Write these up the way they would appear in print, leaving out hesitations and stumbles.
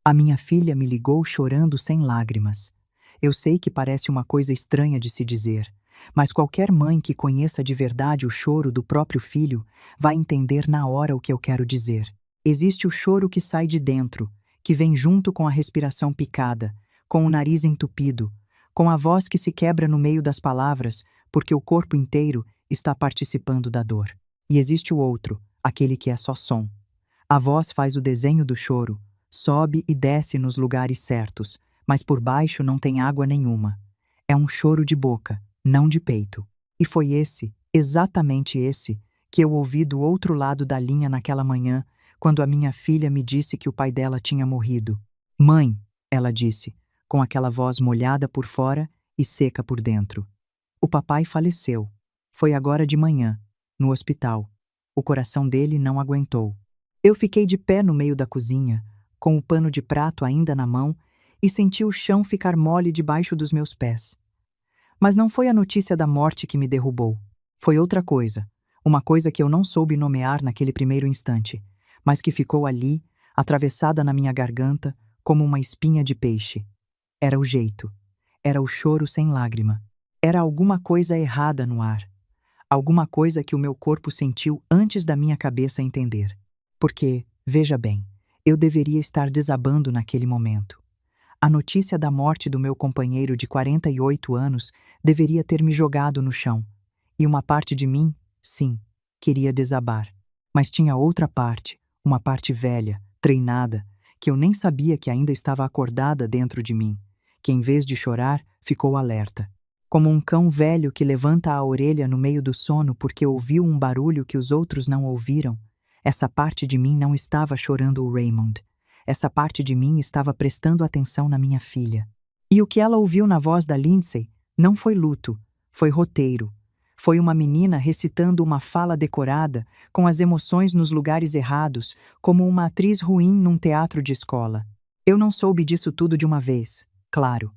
A minha filha me ligou chorando sem lágrimas. Eu sei que parece uma coisa estranha de se dizer, mas qualquer mãe que conheça de verdade o choro do próprio filho vai entender na hora o que eu quero dizer. Existe o choro que sai de dentro, que vem junto com a respiração picada, com o nariz entupido, com a voz que se quebra no meio das palavras, porque o corpo inteiro está participando da dor. E existe o outro, aquele que é só som. A voz faz o desenho do choro, sobe e desce nos lugares certos, mas por baixo não tem água nenhuma. É um choro de boca, não de peito. E foi esse, exatamente esse, que eu ouvi do outro lado da linha naquela manhã, quando a minha filha me disse que o pai dela tinha morrido. Mãe, ela disse, com aquela voz molhada por fora e seca por dentro. O papai faleceu. Foi agora de manhã, no hospital. O coração dele não aguentou. Eu fiquei de pé no meio da cozinha, com o pano de prato ainda na mão, e senti o chão ficar mole debaixo dos meus pés. Mas não foi a notícia da morte que me derrubou. Foi outra coisa, uma coisa que eu não soube nomear naquele primeiro instante, mas que ficou ali, atravessada na minha garganta, como uma espinha de peixe. Era o jeito. Era o choro sem lágrima. Era alguma coisa errada no ar. Alguma coisa que o meu corpo sentiu antes da minha cabeça entender. Porque, veja bem, eu deveria estar desabando naquele momento. A notícia da morte do meu companheiro de 48 anos deveria ter me jogado no chão. E uma parte de mim, sim, queria desabar. Mas tinha outra parte, uma parte velha, treinada, que eu nem sabia que ainda estava acordada dentro de mim, que em vez de chorar, ficou alerta. Como um cão velho que levanta a orelha no meio do sono porque ouviu um barulho que os outros não ouviram, essa parte de mim não estava chorando o Raymond. Essa parte de mim estava prestando atenção na minha filha. E o que ela ouviu na voz da Lindsay não foi luto, foi roteiro. Foi uma menina recitando uma fala decorada, com as emoções nos lugares errados, como uma atriz ruim num teatro de escola. Eu não soube disso tudo de uma vez, claro.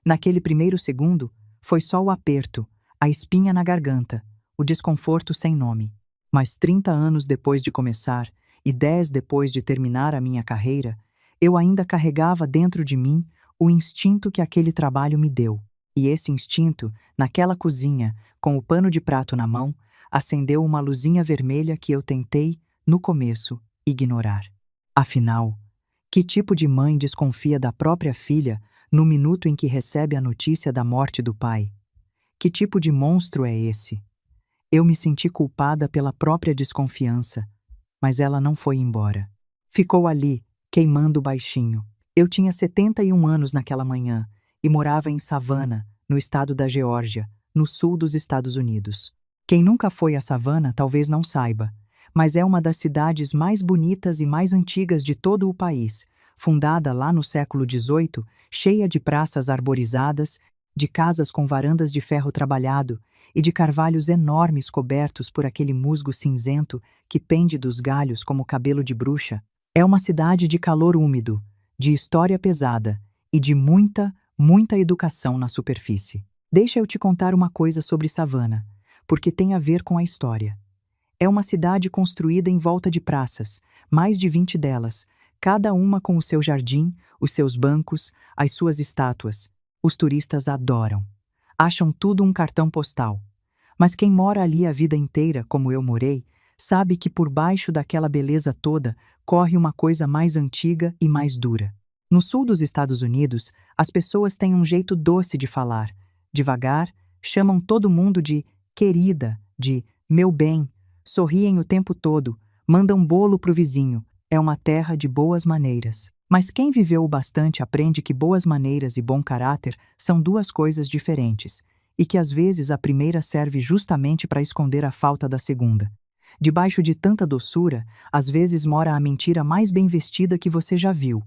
Naquele primeiro segundo, foi só o aperto, a espinha na garganta, o desconforto sem nome. Mas 30 anos depois de começar, e 10 depois de terminar a minha carreira, eu ainda carregava dentro de mim o instinto que aquele trabalho me deu. E esse instinto, naquela cozinha, com o pano de prato na mão, acendeu uma luzinha vermelha que eu tentei, no começo, ignorar. Afinal, que tipo de mãe desconfia da própria filha no minuto em que recebe a notícia da morte do pai? Que tipo de monstro é esse? Eu me senti culpada pela própria desconfiança, mas ela não foi embora. Ficou ali, queimando baixinho. Eu tinha 71 anos naquela manhã e morava em Savannah, no estado da Geórgia, no sul dos Estados Unidos. Quem nunca foi a Savannah talvez não saiba, mas é uma das cidades mais bonitas e mais antigas de todo o país, fundada lá no século XVIII, cheia de praças arborizadas, de casas com varandas de ferro trabalhado e de carvalhos enormes cobertos por aquele musgo cinzento que pende dos galhos como cabelo de bruxa. É uma cidade de calor úmido, de história pesada e de muita, muita educação na superfície. Deixa eu te contar uma coisa sobre Savannah, porque tem a ver com a história. É uma cidade construída em volta de praças, mais de 20 delas, cada uma com o seu jardim, os seus bancos, as suas estátuas. Os turistas adoram. Acham tudo um cartão postal. Mas quem mora ali a vida inteira, como eu morei, sabe que por baixo daquela beleza toda corre uma coisa mais antiga e mais dura. No sul dos Estados Unidos, as pessoas têm um jeito doce de falar. Devagar, chamam todo mundo de querida, de meu bem, sorriem o tempo todo, mandam bolo pro vizinho. É uma terra de boas maneiras. Mas quem viveu o bastante aprende que boas maneiras e bom caráter são duas coisas diferentes, e que às vezes a primeira serve justamente para esconder a falta da segunda. Debaixo de tanta doçura, às vezes mora a mentira mais bem vestida que você já viu.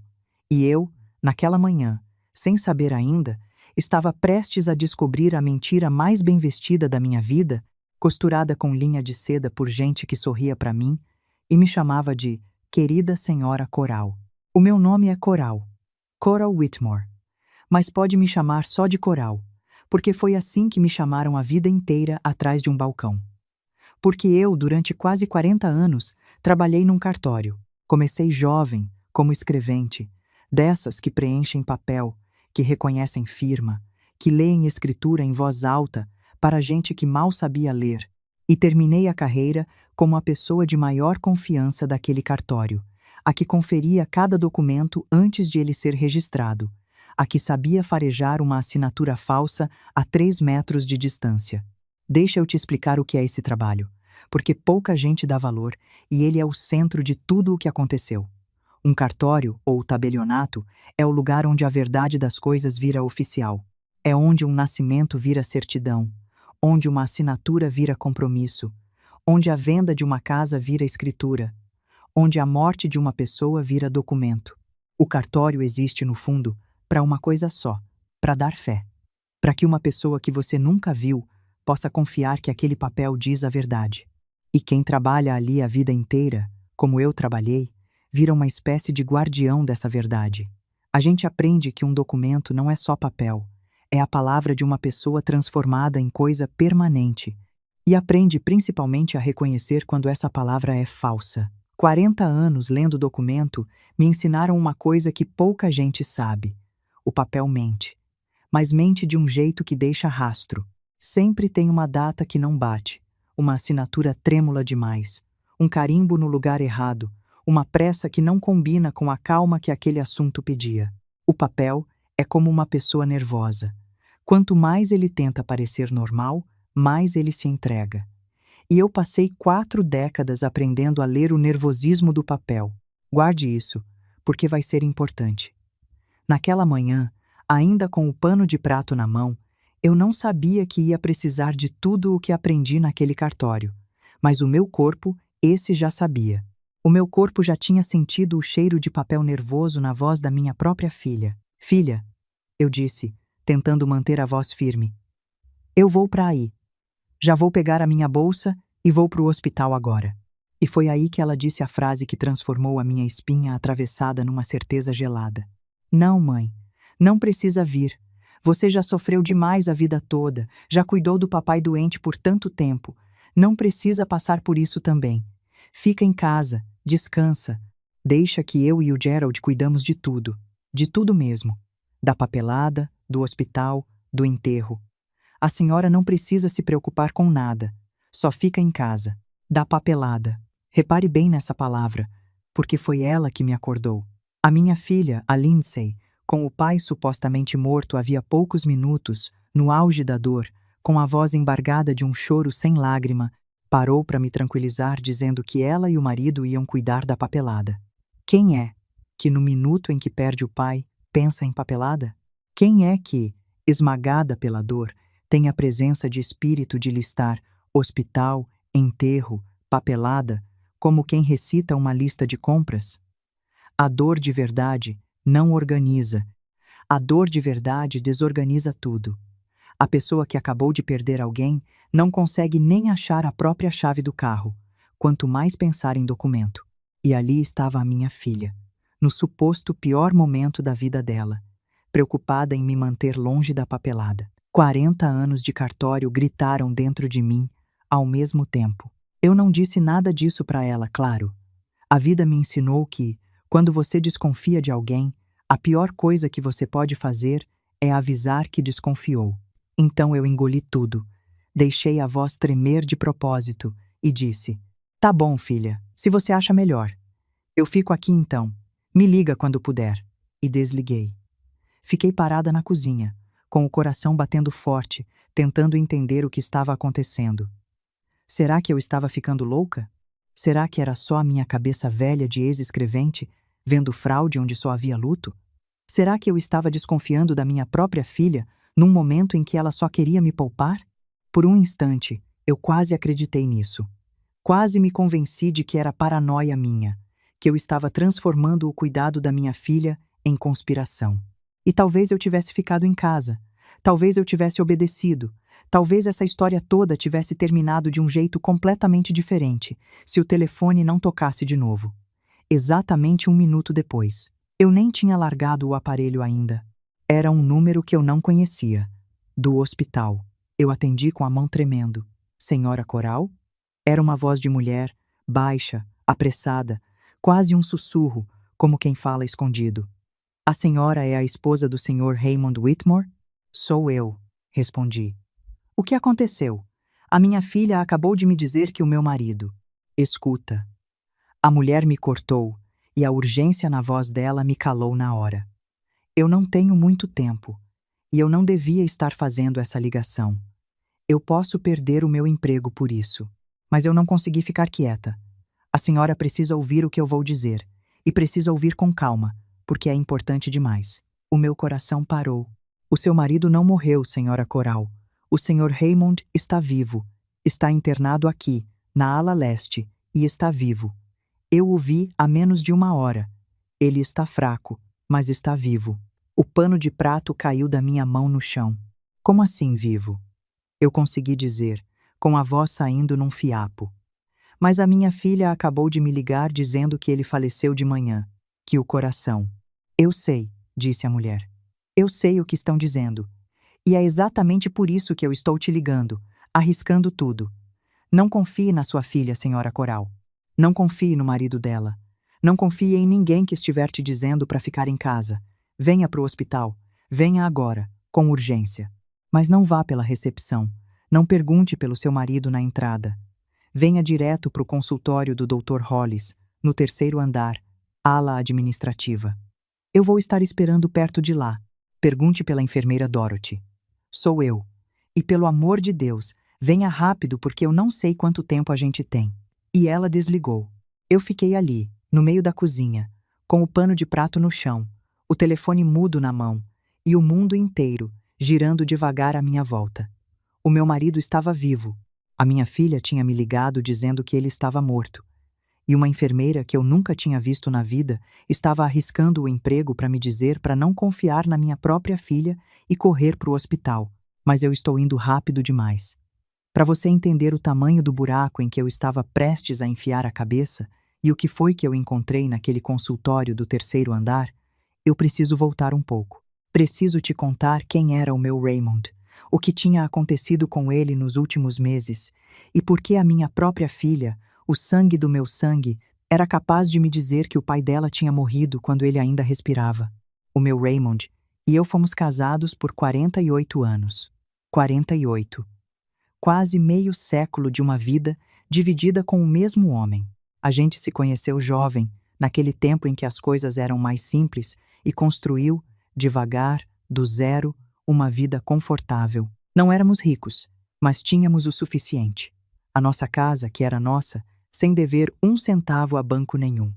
E eu, naquela manhã, sem saber ainda, estava prestes a descobrir a mentira mais bem vestida da minha vida, costurada com linha de seda por gente que sorria para mim e me chamava de querida senhora Coral. O meu nome é Coral, Coral Whitmore, mas pode me chamar só de Coral, porque foi assim que me chamaram a vida inteira atrás de um balcão. Porque eu, durante quase 40 anos, trabalhei num cartório. Comecei jovem, como escrevente, dessas que preenchem papel, que reconhecem firma, que leem escritura em voz alta para gente que mal sabia ler. E terminei a carreira como a pessoa de maior confiança daquele cartório, a que conferia cada documento antes de ele ser registrado, a que sabia farejar uma assinatura falsa a 3 metros de distância. Deixa eu te explicar o que é esse trabalho, porque pouca gente dá valor e ele é o centro de tudo o que aconteceu. Um cartório, ou tabelionato, é o lugar onde a verdade das coisas vira oficial. É onde um nascimento vira certidão, onde uma assinatura vira compromisso, onde a venda de uma casa vira escritura, onde a morte de uma pessoa vira documento. O cartório existe, no fundo, para uma coisa só: para dar fé. Para que uma pessoa que você nunca viu possa confiar que aquele papel diz a verdade. E quem trabalha ali a vida inteira, como eu trabalhei, vira uma espécie de guardião dessa verdade. A gente aprende que um documento não é só papel, é a palavra de uma pessoa transformada em coisa permanente. E aprende principalmente a reconhecer quando essa palavra é falsa. 40 anos lendo documento me ensinaram uma coisa que pouca gente sabe: o papel mente. Mas mente de um jeito que deixa rastro. Sempre tem uma data que não bate, uma assinatura trêmula demais, um carimbo no lugar errado, uma pressa que não combina com a calma que aquele assunto pedia. O papel é como uma pessoa nervosa. Quanto mais ele tenta parecer normal, mais ele se entrega. E eu passei 4 décadas aprendendo a ler o nervosismo do papel. Guarde isso, porque vai ser importante. Naquela manhã, ainda com o pano de prato na mão, eu não sabia que ia precisar de tudo o que aprendi naquele cartório, mas o meu corpo, esse já sabia. O meu corpo já tinha sentido o cheiro de papel nervoso na voz da minha própria filha. Filha, eu disse, tentando manter a voz firme. Eu vou para aí. Já vou pegar a minha bolsa e vou para o hospital agora. E foi aí que ela disse a frase que transformou a minha espinha atravessada numa certeza gelada. Não, mãe, não precisa vir. Você já sofreu demais a vida toda, já cuidou do papai doente por tanto tempo. Não precisa passar por isso também. Fica em casa, descansa. Deixa que eu e o Gerald cuidamos de tudo mesmo. Da papelada, do hospital, do enterro. A senhora não precisa se preocupar com nada. Só fica em casa. Da papelada. Repare bem nessa palavra, porque foi ela que me acordou. A minha filha, a Lindsay, com o pai supostamente morto havia poucos minutos, no auge da dor, com a voz embargada de um choro sem lágrima, parou para me tranquilizar dizendo que ela e o marido iam cuidar da papelada. Quem é que, no minuto em que perde o pai, pensa em papelada? Quem é que, esmagada pela dor, tem a presença de espírito de listar hospital, enterro, papelada, como quem recita uma lista de compras? A dor de verdade não organiza. A dor de verdade desorganiza tudo. A pessoa que acabou de perder alguém não consegue nem achar a própria chave do carro, quanto mais pensar em documento. E ali estava a minha filha, no suposto pior momento da vida dela, preocupada em me manter longe da papelada. 40 anos de cartório gritaram dentro de mim, ao mesmo tempo. Eu não disse nada disso para ela, claro. A vida me ensinou que, quando você desconfia de alguém, a pior coisa que você pode fazer é avisar que desconfiou. Então eu engoli tudo, deixei a voz tremer de propósito e disse: Tá bom, filha, se você acha melhor. Eu fico aqui então. Me liga quando puder. E desliguei. Fiquei parada na cozinha, com o coração batendo forte, tentando entender o que estava acontecendo. Será que eu estava ficando louca? Será que era só a minha cabeça velha de ex-escrevente, vendo fraude onde só havia luto? Será que eu estava desconfiando da minha própria filha, num momento em que ela só queria me poupar? Por um instante, eu quase acreditei nisso. Quase me convenci de que era paranoia minha, que eu estava transformando o cuidado da minha filha em conspiração. E talvez eu tivesse ficado em casa, talvez eu tivesse obedecido, talvez essa história toda tivesse terminado de um jeito completamente diferente, se o telefone não tocasse de novo. Exatamente 1 minuto depois. Eu nem tinha largado o aparelho ainda. Era um número que eu não conhecia. Do hospital. Eu atendi com a mão tremendo. Senhora Coral? Era uma voz de mulher, baixa, apressada, quase um sussurro, como quem fala escondido. A senhora é a esposa do Sr. Raymond Whitmore? Sou eu, respondi. O que aconteceu? A minha filha acabou de me dizer que o meu marido. Escuta. A mulher me cortou, e a urgência na voz dela me calou na hora. Eu não tenho muito tempo, e eu não devia estar fazendo essa ligação. Eu posso perder o meu emprego por isso, mas eu não consegui ficar quieta. A senhora precisa ouvir o que eu vou dizer, e precisa ouvir com calma, porque é importante demais. O meu coração parou. O seu marido não morreu, senhora Coral. O Sr. Raymond está vivo. Está internado aqui, na ala leste, e está vivo. Eu o vi há menos de 1 hora. Ele está fraco, mas está vivo. O pano de prato caiu da minha mão no chão. Como assim vivo? Eu consegui dizer, com a voz saindo num fiapo. Mas a minha filha acabou de me ligar dizendo que ele faleceu de manhã, que o coração. Eu sei, disse a mulher. Eu sei o que estão dizendo. E é exatamente por isso que eu estou te ligando, arriscando tudo. Não confie na sua filha, senhora Coral. Não confie no marido dela. Não confie em ninguém que estiver te dizendo para ficar em casa. Venha para o hospital. Venha agora, com urgência. Mas não vá pela recepção. Não pergunte pelo seu marido na entrada. Venha direto para o consultório do Dr. Hollis, no 3º andar, ala administrativa. Eu vou estar esperando perto de lá. Pergunte pela enfermeira Dorothy. Sou eu. E pelo amor de Deus, venha rápido porque eu não sei quanto tempo a gente tem. E ela desligou. Eu fiquei ali, no meio da cozinha, com o pano de prato no chão, o telefone mudo na mão, e o mundo inteiro, girando devagar à minha volta. O meu marido estava vivo. A minha filha tinha me ligado dizendo que ele estava morto. E uma enfermeira que eu nunca tinha visto na vida estava arriscando o emprego para me dizer para não confiar na minha própria filha e correr para o hospital. Mas eu estou indo rápido demais. Para você entender o tamanho do buraco em que eu estava prestes a enfiar a cabeça e o que foi que eu encontrei naquele consultório do 3º andar, eu preciso voltar um pouco. Preciso te contar quem era o meu Raymond, o que tinha acontecido com ele nos últimos meses e por que a minha própria filha, o sangue do meu sangue, era capaz de me dizer que o pai dela tinha morrido quando ele ainda respirava. O meu Raymond e eu fomos casados por 48 anos. 48. Quase meio século de uma vida dividida com o mesmo homem. A gente se conheceu jovem, naquele tempo em que as coisas eram mais simples, e construiu, devagar, do zero, uma vida confortável. Não éramos ricos, mas tínhamos o suficiente. A nossa casa, que era nossa, sem dever 1 centavo a banco nenhum.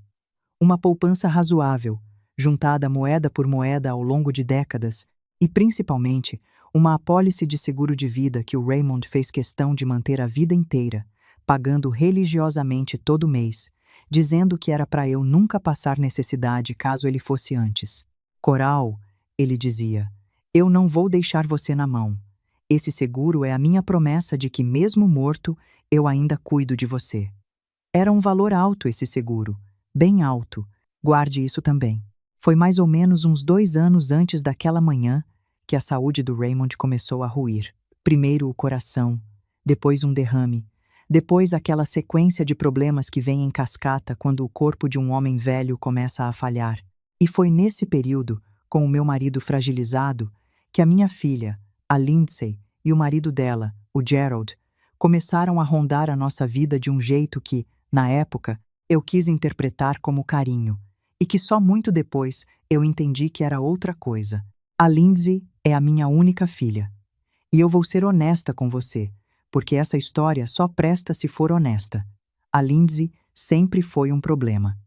Uma poupança razoável, juntada moeda por moeda ao longo de décadas, e principalmente, uma apólice de seguro de vida que o Raymond fez questão de manter a vida inteira, pagando religiosamente todo mês, dizendo que era para eu nunca passar necessidade caso ele fosse antes. Coral, ele dizia, eu não vou deixar você na mão. Esse seguro é a minha promessa de que, mesmo morto, eu ainda cuido de você. Era um valor alto esse seguro, bem alto. Guarde isso também. Foi mais ou menos uns 2 anos antes daquela manhã que a saúde do Raymond começou a ruir. Primeiro o coração, depois um derrame, depois aquela sequência de problemas que vem em cascata quando o corpo de um homem velho começa a falhar. E foi nesse período, com o meu marido fragilizado, que a minha filha, a Lindsay, e o marido dela, o Gerald, começaram a rondar a nossa vida de um jeito que, na época, eu quis interpretar como carinho, e que só muito depois eu entendi que era outra coisa. A Lindsay é a minha única filha. E eu vou ser honesta com você, porque essa história só presta se for honesta. A Lindsay sempre foi um problema.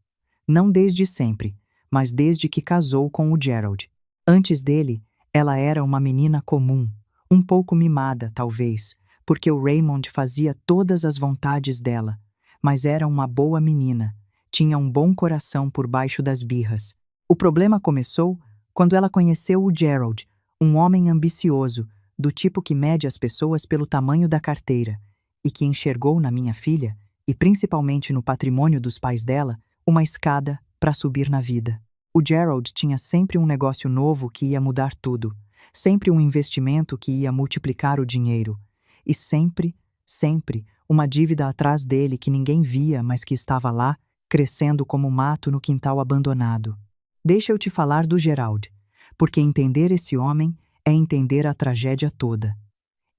Não desde sempre, mas desde que casou com o Gerald. Antes dele, ela era uma menina comum, um pouco mimada, talvez, porque o Raymond fazia todas as vontades dela, mas era uma boa menina, tinha um bom coração por baixo das birras. O problema começou quando ela conheceu o Gerald, um homem ambicioso, do tipo que mede as pessoas pelo tamanho da carteira, e que enxergou na minha filha, e principalmente no patrimônio dos pais dela, uma escada para subir na vida. O Gerald tinha sempre um negócio novo que ia mudar tudo, sempre um investimento que ia multiplicar o dinheiro, e sempre, sempre, uma dívida atrás dele que ninguém via, mas que estava lá, crescendo como mato no quintal abandonado. Deixa eu te falar do Gerald, porque entender esse homem é entender a tragédia toda.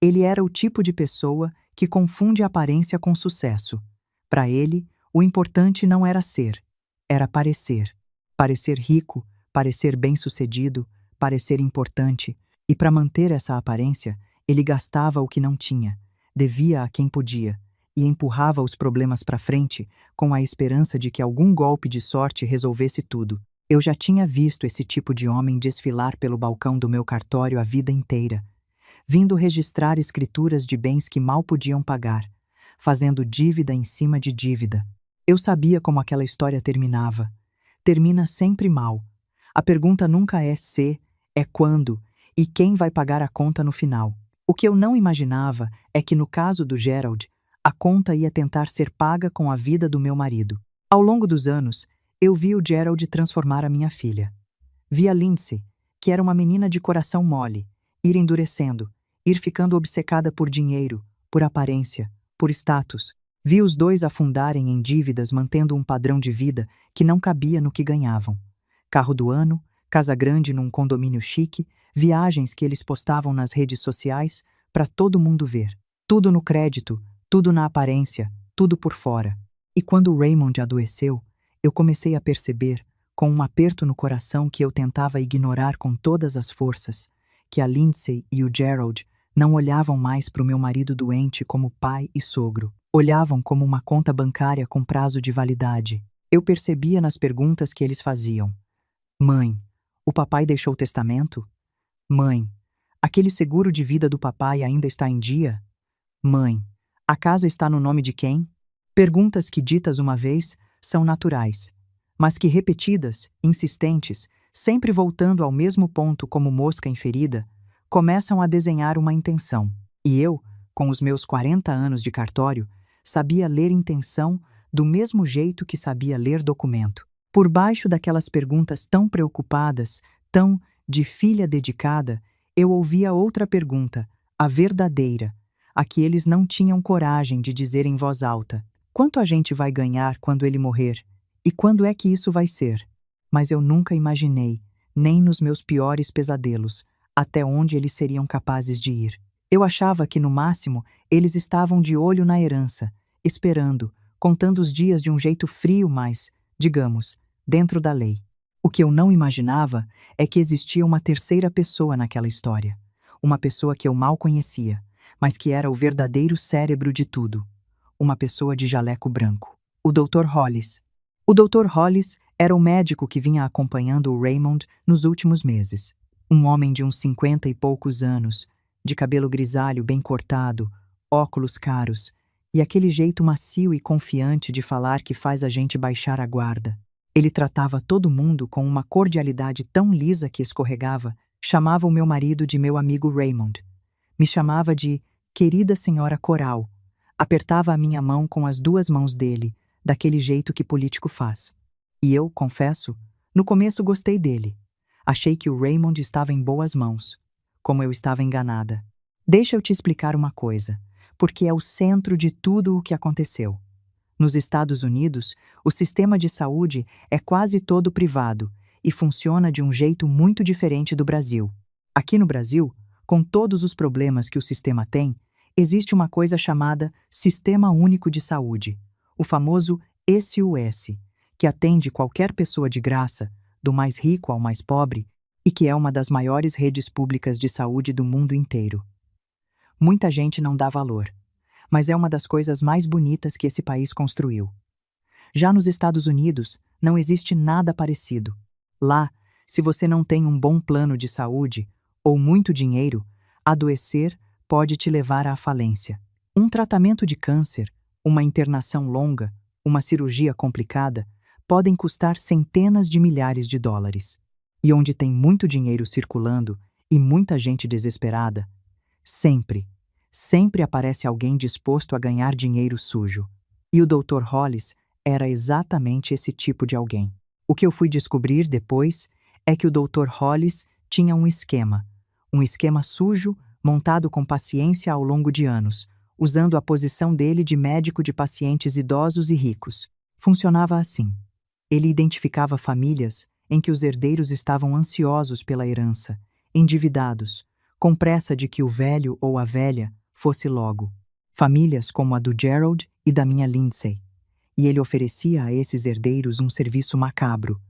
Ele era o tipo de pessoa que confunde aparência com sucesso. Para ele, o importante não era ser, era parecer. Parecer rico, parecer bem-sucedido, parecer importante. E para manter essa aparência, ele gastava o que não tinha, devia a quem podia, e empurrava os problemas para frente com a esperança de que algum golpe de sorte resolvesse tudo. Eu já tinha visto esse tipo de homem desfilar pelo balcão do meu cartório a vida inteira, vindo registrar escrituras de bens que mal podiam pagar, fazendo dívida em cima de dívida. Eu sabia como aquela história terminava. Termina sempre mal. A pergunta nunca é se, é quando, e quem vai pagar a conta no final. O que eu não imaginava é que no caso do Gerald, a conta ia tentar ser paga com a vida do meu marido. Ao longo dos anos, eu vi o Gerald transformar a minha filha. Vi a Lindsay, que era uma menina de coração mole, ir endurecendo, ir ficando obcecada por dinheiro, por aparência, por status. Vi os dois afundarem em dívidas mantendo um padrão de vida que não cabia no que ganhavam. Carro do ano, casa grande num condomínio chique, viagens que eles postavam nas redes sociais para todo mundo ver. Tudo no crédito, tudo na aparência, tudo por fora. E quando o Raymond adoeceu, eu comecei a perceber, com um aperto no coração que eu tentava ignorar com todas as forças, que a Lindsay e o Gerald não olhavam mais para o meu marido doente como pai e sogro. Olhavam como uma conta bancária com prazo de validade. Eu percebia nas perguntas que eles faziam. Mãe, o papai deixou testamento? Mãe, aquele seguro de vida do papai ainda está em dia? Mãe, a casa está no nome de quem? Perguntas que ditas uma vez são naturais, mas que repetidas, insistentes, sempre voltando ao mesmo ponto como mosca em ferida, começam a desenhar uma intenção. E eu, com os meus 40 anos de cartório, sabia ler intenção do mesmo jeito que sabia ler documento. Por baixo daquelas perguntas tão preocupadas, tão de filha dedicada, eu ouvia outra pergunta, a verdadeira, a que eles não tinham coragem de dizer em voz alta. Quanto a gente vai ganhar quando ele morrer? E quando é que isso vai ser? Mas eu nunca imaginei, nem nos meus piores pesadelos, até onde eles seriam capazes de ir. Eu achava que, no máximo, eles estavam de olho na herança, esperando, contando os dias de um jeito frio, mas, digamos, dentro da lei. O que eu não imaginava é que existia uma terceira pessoa naquela história. Uma pessoa que eu mal conhecia, mas que era o verdadeiro cérebro de tudo. Uma pessoa de jaleco branco. O Dr. Hollis. O Dr. Hollis era o médico que vinha acompanhando o Raymond nos últimos meses. Um homem de uns 50 e poucos anos, de cabelo grisalho bem cortado, óculos caros, e aquele jeito macio e confiante de falar que faz a gente baixar a guarda. Ele tratava todo mundo com uma cordialidade tão lisa que escorregava, chamava o meu marido de meu amigo Raymond. Me chamava de querida senhora Coral. Apertava a minha mão com as duas mãos dele, daquele jeito que político faz. E eu, confesso, no começo gostei dele. Achei que o Raymond estava em boas mãos. Como eu estava enganada. Deixa eu te explicar uma coisa, porque é o centro de tudo o que aconteceu. Nos Estados Unidos, o sistema de saúde é quase todo privado e funciona de um jeito muito diferente do Brasil. Aqui no Brasil, com todos os problemas que o sistema tem, existe uma coisa chamada Sistema Único de Saúde, o famoso SUS, que atende qualquer pessoa de graça, do mais rico ao mais pobre, e que é uma das maiores redes públicas de saúde do mundo inteiro. Muita gente não dá valor, mas é uma das coisas mais bonitas que esse país construiu. Já nos Estados Unidos, não existe nada parecido. Lá, se você não tem um bom plano de saúde ou muito dinheiro, adoecer pode te levar à falência. Um tratamento de câncer, uma internação longa, uma cirurgia complicada, podem custar centenas de milhares de dólares. E onde tem muito dinheiro circulando e muita gente desesperada, sempre aparece alguém disposto a ganhar dinheiro sujo. E o Dr. Hollis era exatamente esse tipo de alguém. O que eu fui descobrir depois é que o Dr. Hollis tinha um esquema sujo montado com paciência ao longo de anos, usando a posição dele de médico de pacientes idosos e ricos. Funcionava assim. Ele identificava famílias em que os herdeiros estavam ansiosos pela herança, endividados, com pressa de que o velho ou a velha fosse logo. Famílias como a do Gerald e da minha Lindsay. E ele oferecia a esses herdeiros um serviço macabro.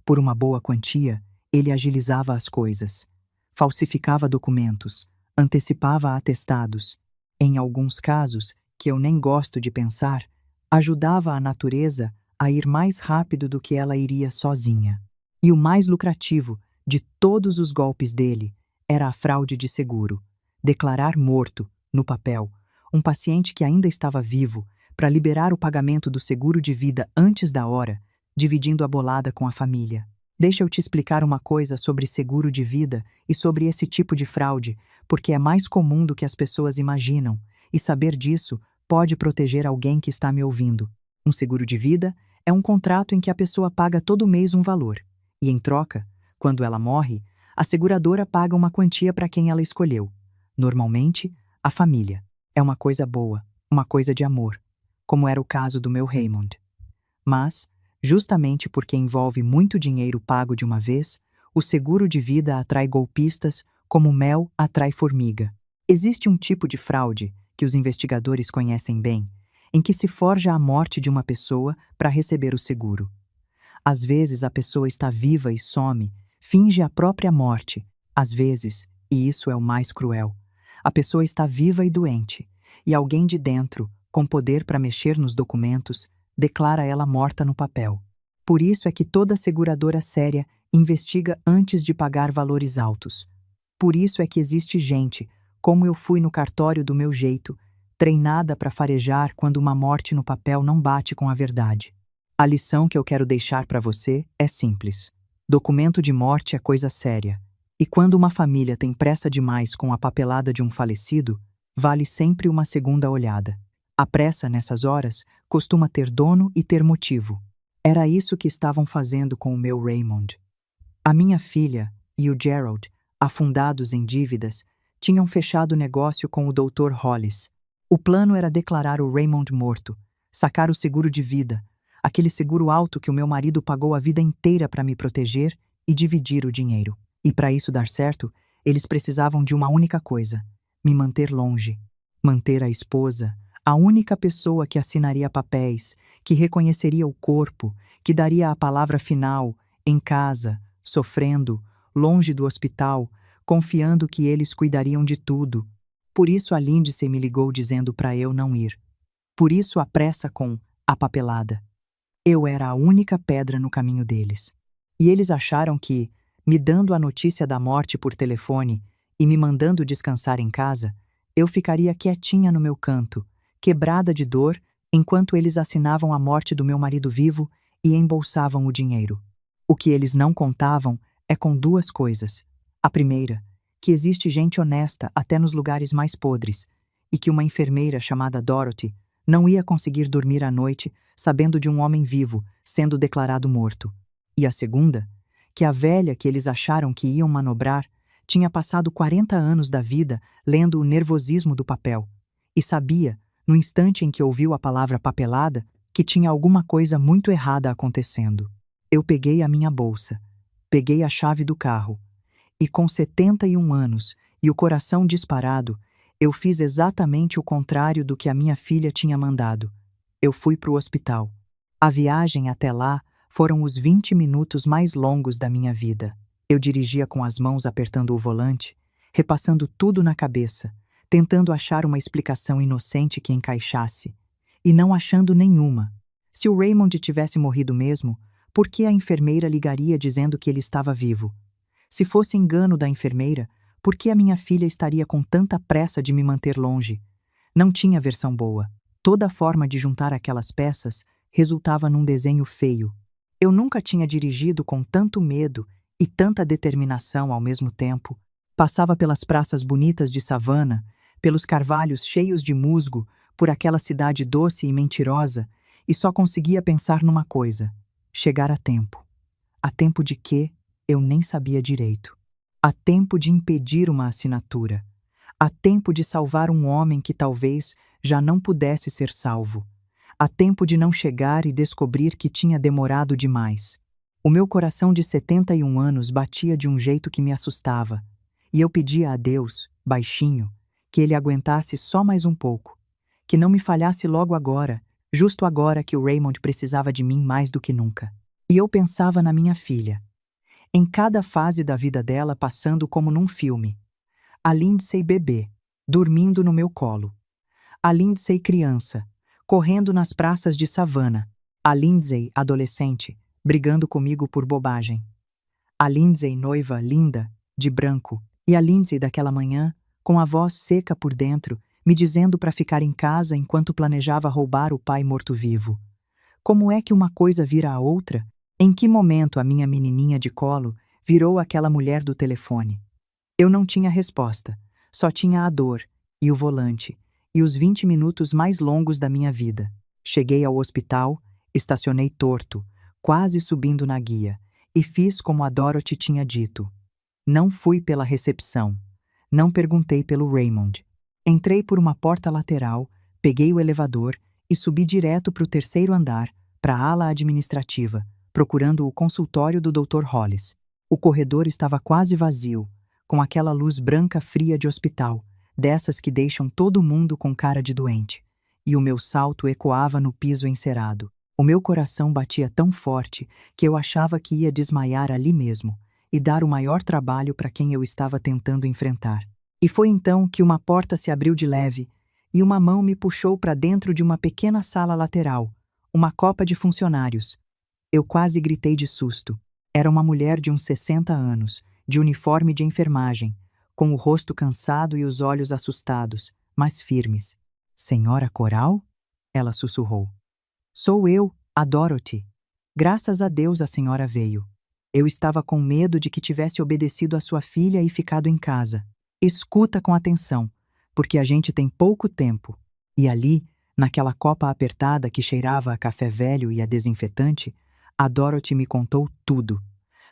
Por uma boa quantia, ele agilizava as coisas, falsificava documentos, antecipava atestados. Em alguns casos, que eu nem gosto de pensar, ajudava a natureza a ir mais rápido do que ela iria sozinha. E o mais lucrativo de todos os golpes dele era a fraude de seguro. Declarar morto, no papel, um paciente que ainda estava vivo para liberar o pagamento do seguro de vida antes da hora, dividindo a bolada com a família. Deixa eu te explicar uma coisa sobre seguro de vida e sobre esse tipo de fraude, porque é mais comum do que as pessoas imaginam, e saber disso pode proteger alguém que está me ouvindo. Um seguro de vida é um contrato em que a pessoa paga todo mês um valor, e em troca, quando ela morre, a seguradora paga uma quantia para quem ela escolheu. Normalmente, a família. É uma coisa boa, uma coisa de amor, como era o caso do meu Raymond. Mas, justamente porque envolve muito dinheiro pago de uma vez, o seguro de vida atrai golpistas como mel atrai formiga. Existe um tipo de fraude que os investigadores conhecem bem, em que se forja a morte de uma pessoa para receber o seguro. Às vezes a pessoa está viva e some, finge a própria morte. Às vezes, e isso é o mais cruel, a pessoa está viva e doente, e alguém de dentro, com poder para mexer nos documentos, declara ela morta no papel. Por isso é que toda seguradora séria investiga antes de pagar valores altos. Por isso é que existe gente, como eu fui no cartório do meu jeito, treinada para farejar quando uma morte no papel não bate com a verdade. A lição que eu quero deixar para você é simples. Documento de morte é coisa séria. E quando uma família tem pressa demais com a papelada de um falecido, vale sempre uma segunda olhada. A pressa, nessas horas, costuma ter dono e ter motivo. Era isso que estavam fazendo com o meu Raymond. A minha filha e o Gerald, afundados em dívidas, tinham fechado o negócio com o Dr. Hollis. O plano era declarar o Raymond morto, sacar o seguro de vida, aquele seguro alto que o meu marido pagou a vida inteira para me proteger, e dividir o dinheiro. E para isso dar certo, eles precisavam de uma única coisa: me manter longe. Manter a esposa, a única pessoa que assinaria papéis, que reconheceria o corpo, que daria a palavra final, em casa, sofrendo, longe do hospital, confiando que eles cuidariam de tudo. Por isso a Lindsay me ligou dizendo para eu não ir. Por isso a pressa com a papelada. Eu era a única pedra no caminho deles. E eles acharam que, me dando a notícia da morte por telefone e me mandando descansar em casa, eu ficaria quietinha no meu canto, quebrada de dor, enquanto eles assinavam a morte do meu marido vivo e embolsavam o dinheiro. O que eles não contavam é com duas coisas. A primeira, que existe gente honesta até nos lugares mais podres, e que uma enfermeira chamada Dorothy não ia conseguir dormir à noite sabendo de um homem vivo sendo declarado morto. E a segunda, que a velha que eles acharam que iam manobrar tinha passado 40 anos da vida lendo o nervosismo do papel, e sabia, no instante em que ouviu a palavra papelada, que tinha alguma coisa muito errada acontecendo. Eu peguei a minha bolsa, peguei a chave do carro, e com 71 anos e o coração disparado, eu fiz exatamente o contrário do que a minha filha tinha mandado. Eu fui para o hospital. A viagem até lá foram os 20 minutos mais longos da minha vida. Eu dirigia com as mãos apertando o volante, repassando tudo na cabeça, tentando achar uma explicação inocente que encaixasse, e não achando nenhuma. Se o Raymond tivesse morrido mesmo, por que a enfermeira ligaria dizendo que ele estava vivo? Se fosse engano da enfermeira, por que a minha filha estaria com tanta pressa de me manter longe? Não tinha versão boa. Toda forma de juntar aquelas peças resultava num desenho feio. Eu nunca tinha dirigido com tanto medo e tanta determinação ao mesmo tempo. Passava pelas praças bonitas de Savannah, pelos carvalhos cheios de musgo, por aquela cidade doce e mentirosa, e só conseguia pensar numa coisa: chegar a tempo. A tempo de quê? Eu nem sabia direito. A tempo de impedir uma assinatura. A tempo de salvar um homem que talvez já não pudesse ser salvo. A tempo de não chegar e descobrir que tinha demorado demais. O meu coração de 71 anos batia de um jeito que me assustava, e eu pedia a Deus, baixinho, que ele aguentasse só mais um pouco, que não me falhasse logo agora, justo agora que o Raymond precisava de mim mais do que nunca. E eu pensava na minha filha, em cada fase da vida dela passando como num filme. A Lindsay bebê, dormindo no meu colo. A Lindsay criança, correndo nas praças de savana. A Lindsay adolescente, brigando comigo por bobagem. A Lindsay noiva linda, de branco. E a Lindsay daquela manhã, com a voz seca por dentro, me dizendo para ficar em casa enquanto planejava roubar o pai morto-vivo. Como é que uma coisa vira a outra? Em que momento a minha menininha de colo virou aquela mulher do telefone? Eu não tinha resposta, só tinha a dor, e o volante, e os 20 minutos mais longos da minha vida. Cheguei ao hospital, estacionei torto, quase subindo na guia, e fiz como a Dorothy tinha dito. Não fui pela recepção, não perguntei pelo Raymond. Entrei por uma porta lateral, peguei o elevador e subi direto para o terceiro andar, para a ala administrativa, procurando o consultório do Dr. Hollis. O corredor estava quase vazio, com aquela luz branca fria de hospital, dessas que deixam todo mundo com cara de doente, e o meu salto ecoava no piso encerado. O meu coração batia tão forte que eu achava que ia desmaiar ali mesmo e dar o maior trabalho para quem eu estava tentando enfrentar. E foi então que uma porta se abriu de leve e uma mão me puxou para dentro de uma pequena sala lateral, uma copa de funcionários. Eu quase gritei de susto. Era uma mulher de uns 60 anos, de uniforme de enfermagem, com o rosto cansado e os olhos assustados, mas firmes. "Senhora Coral?" Ela sussurrou. "Sou eu, a Dorothy. Graças a Deus a senhora veio. Eu estava com medo de que tivesse obedecido à sua filha e ficado em casa. Escuta com atenção, porque a gente tem pouco tempo." E ali, naquela copa apertada que cheirava a café velho e a desinfetante, a Dorothy me contou tudo.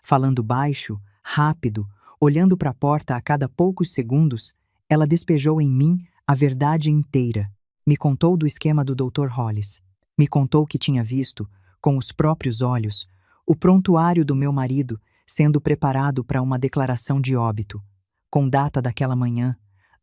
Falando baixo, rápido, olhando para a porta a cada poucos segundos, ela despejou em mim a verdade inteira. Me contou do esquema do Dr. Hollis. Me contou que tinha visto, com os próprios olhos, o prontuário do meu marido sendo preparado para uma declaração de óbito, com data daquela manhã,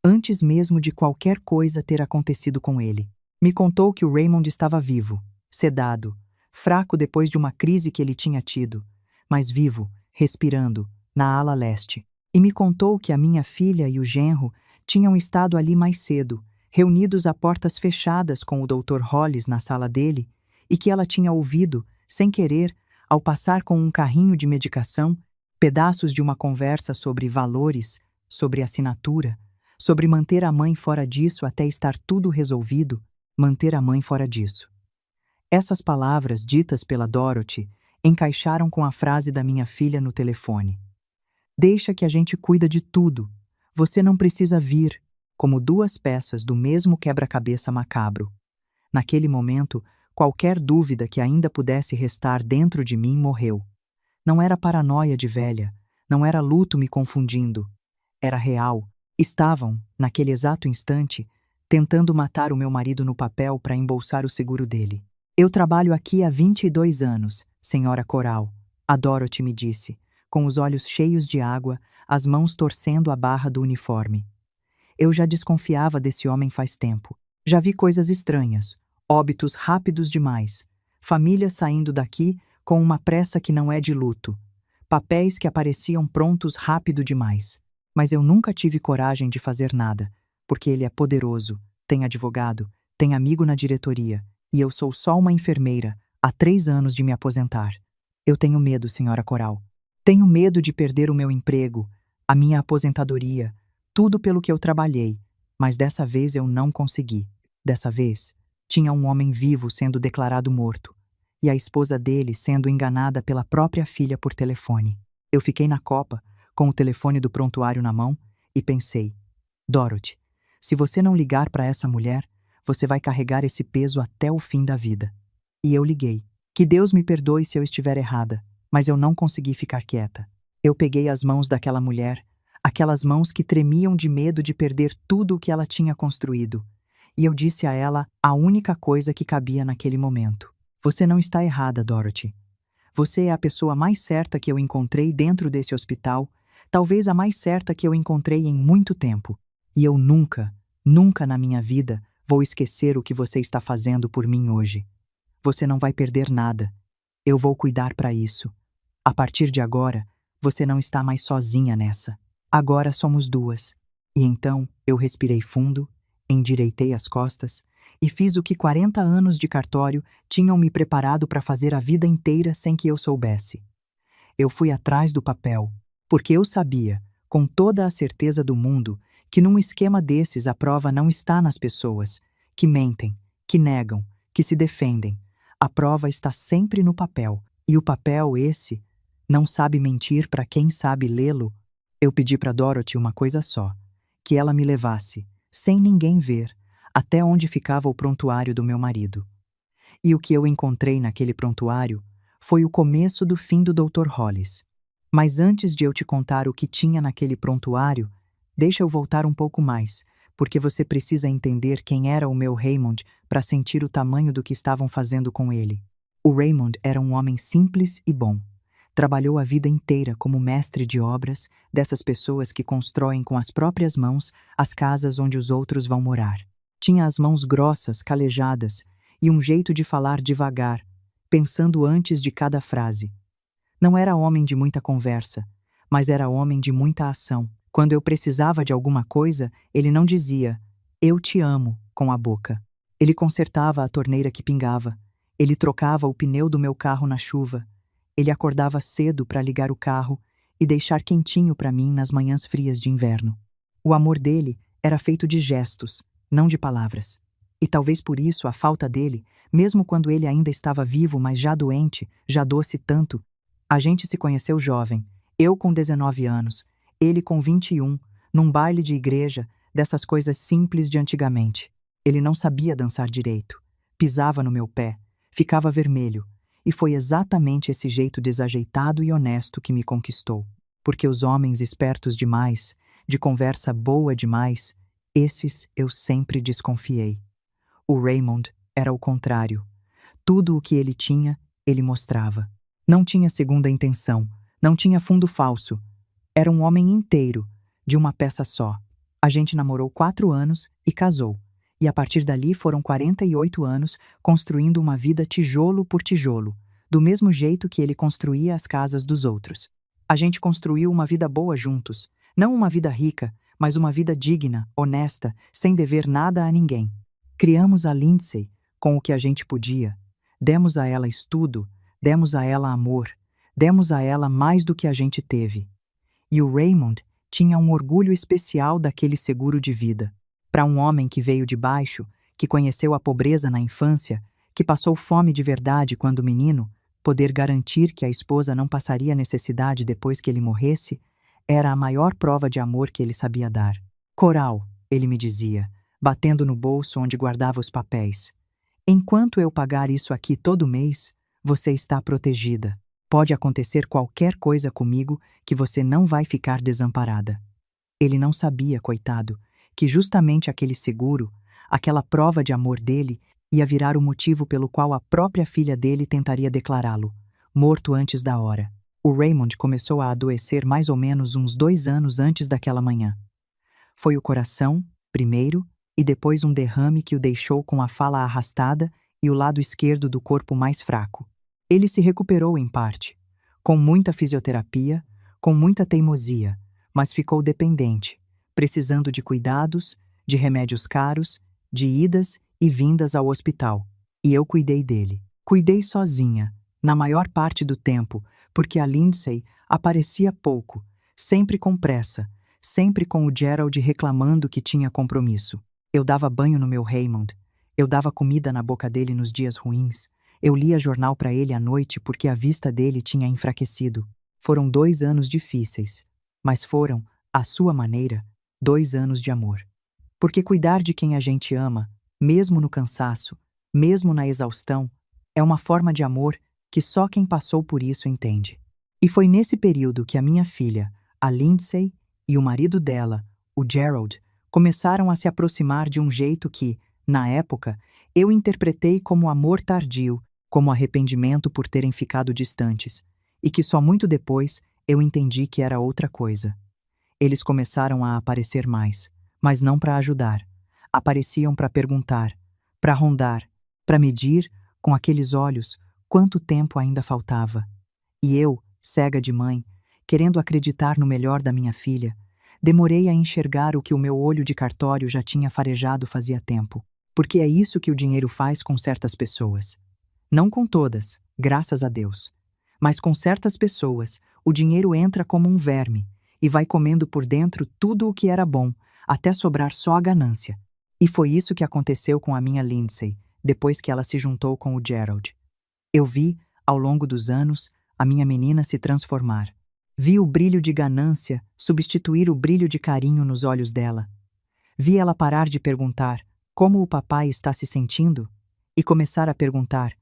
antes mesmo de qualquer coisa ter acontecido com ele. Me contou que o Raymond estava vivo, sedado, fraco depois de uma crise que ele tinha tido, mas vivo, respirando, na ala leste. E me contou que a minha filha e o genro tinham estado ali mais cedo, reunidos a portas fechadas com o Dr. Hollis na sala dele, e que ela tinha ouvido, sem querer, ao passar com um carrinho de medicação, pedaços de uma conversa sobre valores, sobre assinatura, sobre manter a mãe fora disso até estar tudo resolvido, manter a mãe fora disso. Essas palavras ditas pela Dorothy encaixaram com a frase da minha filha no telefone. "Deixa que a gente cuida de tudo. Você não precisa vir", como duas peças do mesmo quebra-cabeça macabro. Naquele momento, qualquer dúvida que ainda pudesse restar dentro de mim morreu. Não era paranoia de velha, não era luto me confundindo. Era real. Estavam, naquele exato instante, tentando matar o meu marido no papel para embolsar o seguro dele. "Eu trabalho aqui há 22 anos, senhora Coral", a Dorothy me disse, com os olhos cheios de água, as mãos torcendo a barra do uniforme. Eu já desconfiava desse homem faz tempo. Já vi coisas estranhas, óbitos rápidos demais, famílias saindo daqui com uma pressa que não é de luto, papéis que apareciam prontos rápido demais. Mas eu nunca tive coragem de fazer nada, porque ele é poderoso, tem advogado, tem amigo na diretoria, e eu sou só uma enfermeira, há 3 anos de me aposentar. Eu tenho medo, senhora Coral. Tenho medo de perder o meu emprego, a minha aposentadoria, tudo pelo que eu trabalhei, mas dessa vez eu não consegui. Dessa vez, tinha um homem vivo sendo declarado morto, e a esposa dele sendo enganada pela própria filha por telefone. Eu fiquei na copa, com o telefone do prontuário na mão, e pensei: "Dorothy, se você não ligar para essa mulher, você vai carregar esse peso até o fim da vida." E eu liguei. Que Deus me perdoe se eu estiver errada, mas eu não consegui ficar quieta. Eu peguei as mãos daquela mulher, aquelas mãos que tremiam de medo de perder tudo o que ela tinha construído, e eu disse a ela a única coisa que cabia naquele momento: "Você não está errada, Dorothy. Você é a pessoa mais certa que eu encontrei dentro desse hospital, talvez a mais certa que eu encontrei em muito tempo. E eu nunca, nunca na minha vida vou esquecer o que você está fazendo por mim hoje. Você não vai perder nada. Eu vou cuidar para isso. A partir de agora, você não está mais sozinha nessa. Agora somos duas. E então eu respirei fundo, endireitei as costas e fiz o que 40 anos de cartório tinham me preparado para fazer a vida inteira sem que eu soubesse. Eu fui atrás do papel, porque eu sabia, com toda a certeza do mundo, que num esquema desses a prova não está nas pessoas, que mentem, que negam, que se defendem. A prova está sempre no papel, e o papel, esse, não sabe mentir para quem sabe lê-lo. Eu pedi para Dorothy uma coisa só, que ela me levasse, sem ninguém ver, até onde ficava o prontuário do meu marido. E o que eu encontrei naquele prontuário foi o começo do fim do Dr. Hollis. Mas antes de eu te contar o que tinha naquele prontuário, deixa eu voltar um pouco mais, porque você precisa entender quem era o meu Raymond para sentir o tamanho do que estavam fazendo com ele. O Raymond era um homem simples e bom. Trabalhou a vida inteira como mestre de obras dessas pessoas que constroem com as próprias mãos as casas onde os outros vão morar. Tinha as mãos grossas, calejadas, e um jeito de falar devagar, pensando antes de cada frase. Não era homem de muita conversa, mas era homem de muita ação. Quando eu precisava de alguma coisa, ele não dizia "eu te amo" com a boca. Ele consertava a torneira que pingava. Ele trocava o pneu do meu carro na chuva. Ele acordava cedo para ligar o carro e deixar quentinho para mim nas manhãs frias de inverno. O amor dele era feito de gestos, não de palavras. E talvez por isso a falta dele, mesmo quando ele ainda estava vivo, mas já doente, já doce tanto. A gente se conheceu jovem, eu com 19 anos, ele com 21, num baile de igreja, dessas coisas simples de antigamente. Ele não sabia dançar direito, pisava no meu pé, ficava vermelho, e foi exatamente esse jeito desajeitado e honesto que me conquistou. Porque os homens espertos demais, de conversa boa demais, esses eu sempre desconfiei. O Raymond era o contrário. Tudo o que ele tinha, ele mostrava. Não tinha segunda intenção, não tinha fundo falso. Era um homem inteiro, de uma peça só. A gente namorou 4 anos e casou. E a partir dali foram 48 anos construindo uma vida tijolo por tijolo, do mesmo jeito que ele construía as casas dos outros. A gente construiu uma vida boa juntos. Não uma vida rica, mas uma vida digna, honesta, sem dever nada a ninguém. Criamos a Lindsay com o que a gente podia. Demos a ela estudo, demos a ela amor, demos a ela mais do que a gente teve. E o Raymond tinha um orgulho especial daquele seguro de vida. Para um homem que veio de baixo, que conheceu a pobreza na infância, que passou fome de verdade quando menino, poder garantir que a esposa não passaria necessidade depois que ele morresse, era a maior prova de amor que ele sabia dar. Coral, ele me dizia, batendo no bolso onde guardava os papéis. Enquanto eu pagar isso aqui todo mês, você está protegida. Pode acontecer qualquer coisa comigo que você não vai ficar desamparada. Ele não sabia, coitado, que justamente aquele seguro, aquela prova de amor dele, ia virar o motivo pelo qual a própria filha dele tentaria declará-lo, morto antes da hora. O Raymond começou a adoecer mais ou menos uns 2 anos antes daquela manhã. Foi o coração, primeiro, e depois um derrame que o deixou com a fala arrastada e o lado esquerdo do corpo mais fraco. Ele se recuperou em parte, com muita fisioterapia, com muita teimosia, mas ficou dependente, precisando de cuidados, de remédios caros, de idas e vindas ao hospital. E eu cuidei dele. Cuidei sozinha, na maior parte do tempo, porque a Lindsay aparecia pouco, sempre com pressa, sempre com o Gerald reclamando que tinha compromisso. Eu dava banho no meu Raymond, eu dava comida na boca dele nos dias ruins, eu lia jornal para ele à noite porque a vista dele tinha enfraquecido. Foram 2 anos difíceis, mas foram, à sua maneira, 2 anos de amor. Porque cuidar de quem a gente ama, mesmo no cansaço, mesmo na exaustão, é uma forma de amor que só quem passou por isso entende. E foi nesse período que a minha filha, a Lindsay, e o marido dela, o Gerald, começaram a se aproximar de um jeito que, na época, eu interpretei como amor tardio como arrependimento por terem ficado distantes, e que só muito depois eu entendi que era outra coisa. Eles começaram a aparecer mais, mas não para ajudar. Apareciam para perguntar, para rondar, para medir, com aqueles olhos, quanto tempo ainda faltava. E eu, cega de mãe, querendo acreditar no melhor da minha filha, demorei a enxergar o que o meu olho de cartório já tinha farejado fazia tempo. Porque é isso que o dinheiro faz com certas pessoas. Não com todas, graças a Deus. Mas com certas pessoas, o dinheiro entra como um verme e vai comendo por dentro tudo o que era bom, até sobrar só a ganância. E foi isso que aconteceu com a minha Lindsay, depois que ela se juntou com o Gerald. Eu vi, ao longo dos anos, a minha menina se transformar. Vi o brilho de ganância substituir o brilho de carinho nos olhos dela. Vi ela parar de perguntar como o papai está se sentindo e começar a perguntar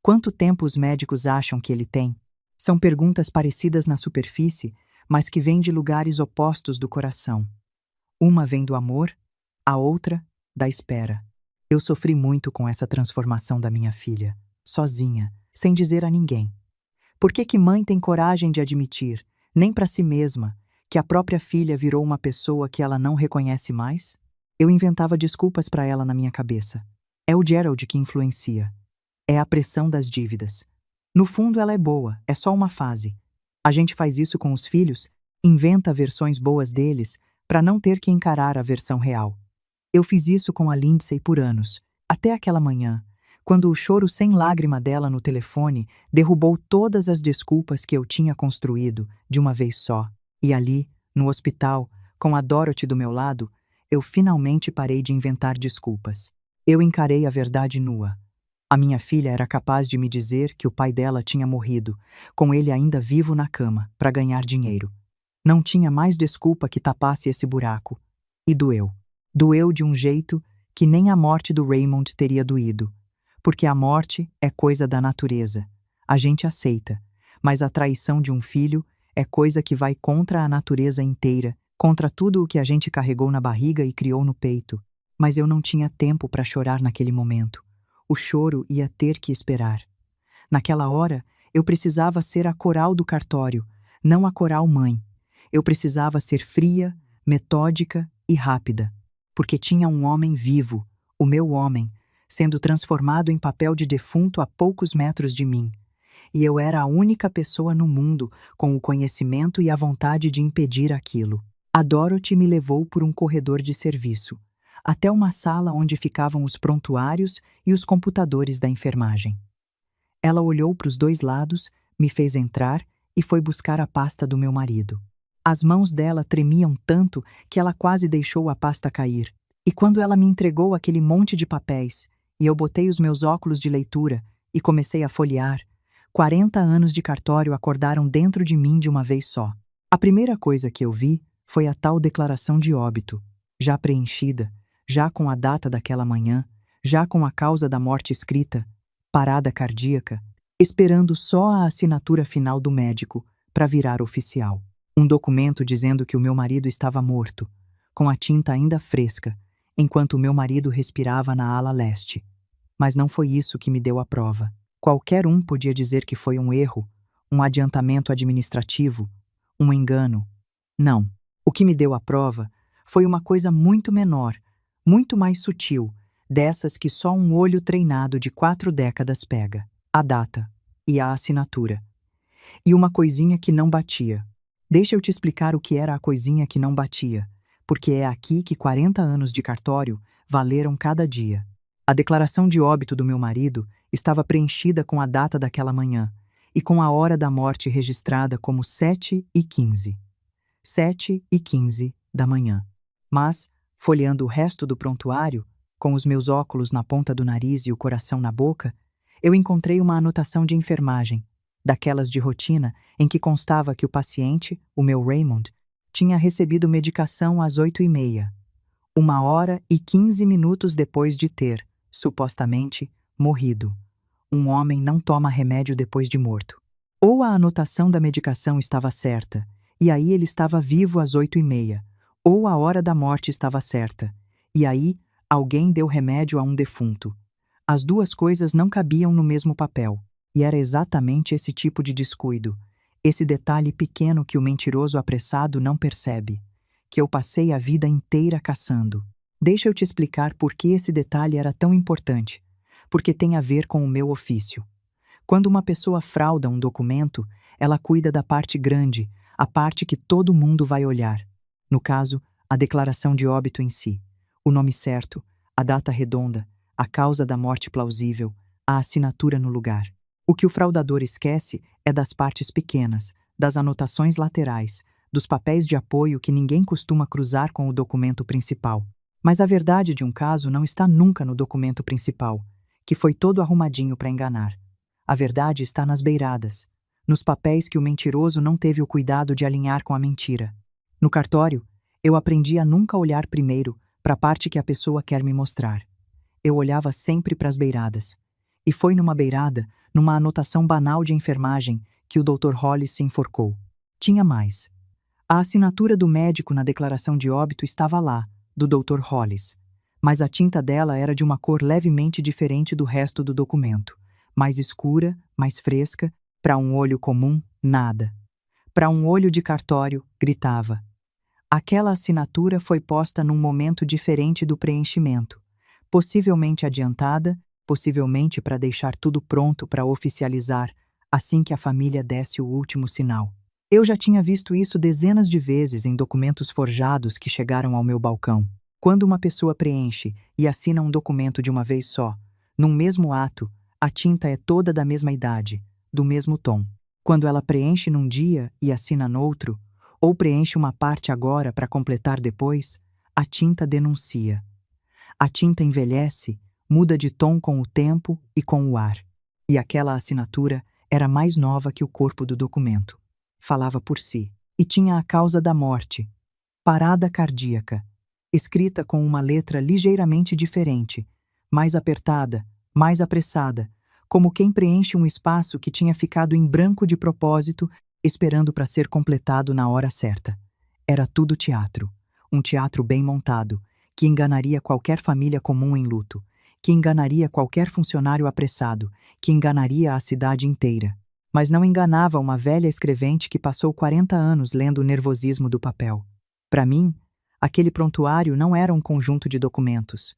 quanto tempo os médicos acham que ele tem. São perguntas parecidas na superfície, mas que vêm de lugares opostos do coração. Uma vem do amor, a outra, da espera. Eu sofri muito com essa transformação da minha filha, sozinha, sem dizer a ninguém. Por que mãe tem coragem de admitir, nem para si mesma, que a própria filha virou uma pessoa que ela não reconhece mais? Eu inventava desculpas para ela na minha cabeça. É o Gerald que influencia. É a pressão das dívidas. No fundo ela é boa, é só uma fase. A gente faz isso com os filhos, inventa versões boas deles para não ter que encarar a versão real. Eu fiz isso com a Lindsay por anos, até aquela manhã, quando o choro sem lágrima dela no telefone derrubou todas as desculpas que eu tinha construído de uma vez só. E ali, no hospital, com a Dorothy do meu lado, eu finalmente parei de inventar desculpas. Eu encarei a verdade nua. A minha filha era capaz de me dizer que o pai dela tinha morrido, com ele ainda vivo na cama, para ganhar dinheiro. Não tinha mais desculpa que tapasse esse buraco. E doeu. Doeu de um jeito que nem a morte do Raymond teria doído. Porque a morte é coisa da natureza. A gente aceita. Mas a traição de um filho é coisa que vai contra a natureza inteira, contra tudo o que a gente carregou na barriga e criou no peito. Mas eu não tinha tempo para chorar naquele momento. O choro ia ter que esperar. Naquela hora, eu precisava ser a coral do cartório, não a coral mãe. Eu precisava ser fria, metódica e rápida, porque tinha um homem vivo, o meu homem, sendo transformado em papel de defunto a poucos metros de mim. E eu era a única pessoa no mundo com o conhecimento e a vontade de impedir aquilo. A Dorothy me levou por um corredor de serviço, até uma sala onde ficavam os prontuários e os computadores da enfermagem. Ela olhou para os dois lados, me fez entrar e foi buscar a pasta do meu marido. As mãos dela tremiam tanto que ela quase deixou a pasta cair. E quando ela me entregou aquele monte de papéis, e eu botei os meus óculos de leitura e comecei a folhear, 40 anos de cartório acordaram dentro de mim de uma vez só. A primeira coisa que eu vi foi a tal declaração de óbito, já preenchida, já com a data daquela manhã, já com a causa da morte escrita, parada cardíaca, esperando só a assinatura final do médico para virar oficial. Um documento dizendo que o meu marido estava morto, com a tinta ainda fresca, enquanto o meu marido respirava na ala leste. Mas não foi isso que me deu a prova. Qualquer um podia dizer que foi um erro, um adiantamento administrativo, um engano. Não. O que me deu a prova foi uma coisa muito menor, muito mais sutil, dessas que só um olho treinado de 4 décadas pega: a data e a assinatura. E uma coisinha que não batia. Deixa eu te explicar o que era a coisinha que não batia, porque é aqui que 40 anos de cartório valeram cada dia. A declaração de óbito do meu marido estava preenchida com a data daquela manhã e com a hora da morte registrada como 7h15. 7h15 da manhã. Mas, folheando o resto do prontuário, com os meus óculos na ponta do nariz e o coração na boca, eu encontrei uma anotação de enfermagem, daquelas de rotina, em que constava que o paciente, o meu Raymond, tinha recebido medicação às 8h30, 1h15 depois de ter, supostamente, morrido. Um homem não toma remédio depois de morto. Ou a anotação da medicação estava certa, e aí ele estava vivo às 8h30, ou a hora da morte estava certa, e aí alguém deu remédio a um defunto. As duas coisas não cabiam no mesmo papel. E era exatamente esse tipo de descuido, esse detalhe pequeno que o mentiroso apressado não percebe, que eu passei a vida inteira caçando. Deixa eu te explicar por que esse detalhe era tão importante. Porque tem a ver com o meu ofício. Quando uma pessoa frauda um documento, ela cuida da parte grande, a parte que todo mundo vai olhar. No caso, a declaração de óbito em si, o nome certo, a data redonda, a causa da morte plausível, a assinatura no lugar. O que o fraudador esquece é das partes pequenas, das anotações laterais, dos papéis de apoio que ninguém costuma cruzar com o documento principal. Mas a verdade de um caso não está nunca no documento principal, que foi todo arrumadinho para enganar. A verdade está nas beiradas, nos papéis que o mentiroso não teve o cuidado de alinhar com a mentira. No cartório, eu aprendi a nunca olhar primeiro para a parte que a pessoa quer me mostrar. Eu olhava sempre para as beiradas. E foi numa beirada, numa anotação banal de enfermagem, que o Dr. Hollis se enforcou. Tinha mais. A assinatura do médico na declaração de óbito estava lá, do Dr. Hollis. Mas a tinta dela era de uma cor levemente diferente do resto do documento. Mais escura, mais fresca, para um olho comum, nada. Para um olho de cartório, gritava. Aquela assinatura foi posta num momento diferente do preenchimento, possivelmente adiantada, possivelmente para deixar tudo pronto para oficializar, assim que a família desse o último sinal. Eu já tinha visto isso dezenas de vezes em documentos forjados que chegaram ao meu balcão. Quando uma pessoa preenche e assina um documento de uma vez só, num mesmo ato, a tinta é toda da mesma idade, do mesmo tom. Quando ela preenche num dia e assina noutro, ou preenche uma parte agora para completar depois, a tinta denuncia. A tinta envelhece, muda de tom com o tempo e com o ar. E aquela assinatura era mais nova que o corpo do documento. Falava por si. E tinha a causa da morte. Parada cardíaca. Escrita com uma letra ligeiramente diferente, mais apertada, mais apressada, como quem preenche um espaço que tinha ficado em branco de propósito, esperando para ser completado na hora certa. Era tudo teatro. Um teatro bem montado, que enganaria qualquer família comum em luto, que enganaria qualquer funcionário apressado, que enganaria a cidade inteira. Mas não enganava uma velha escrevente que passou 40 anos lendo o nervosismo do papel. Para mim, aquele prontuário não era um conjunto de documentos.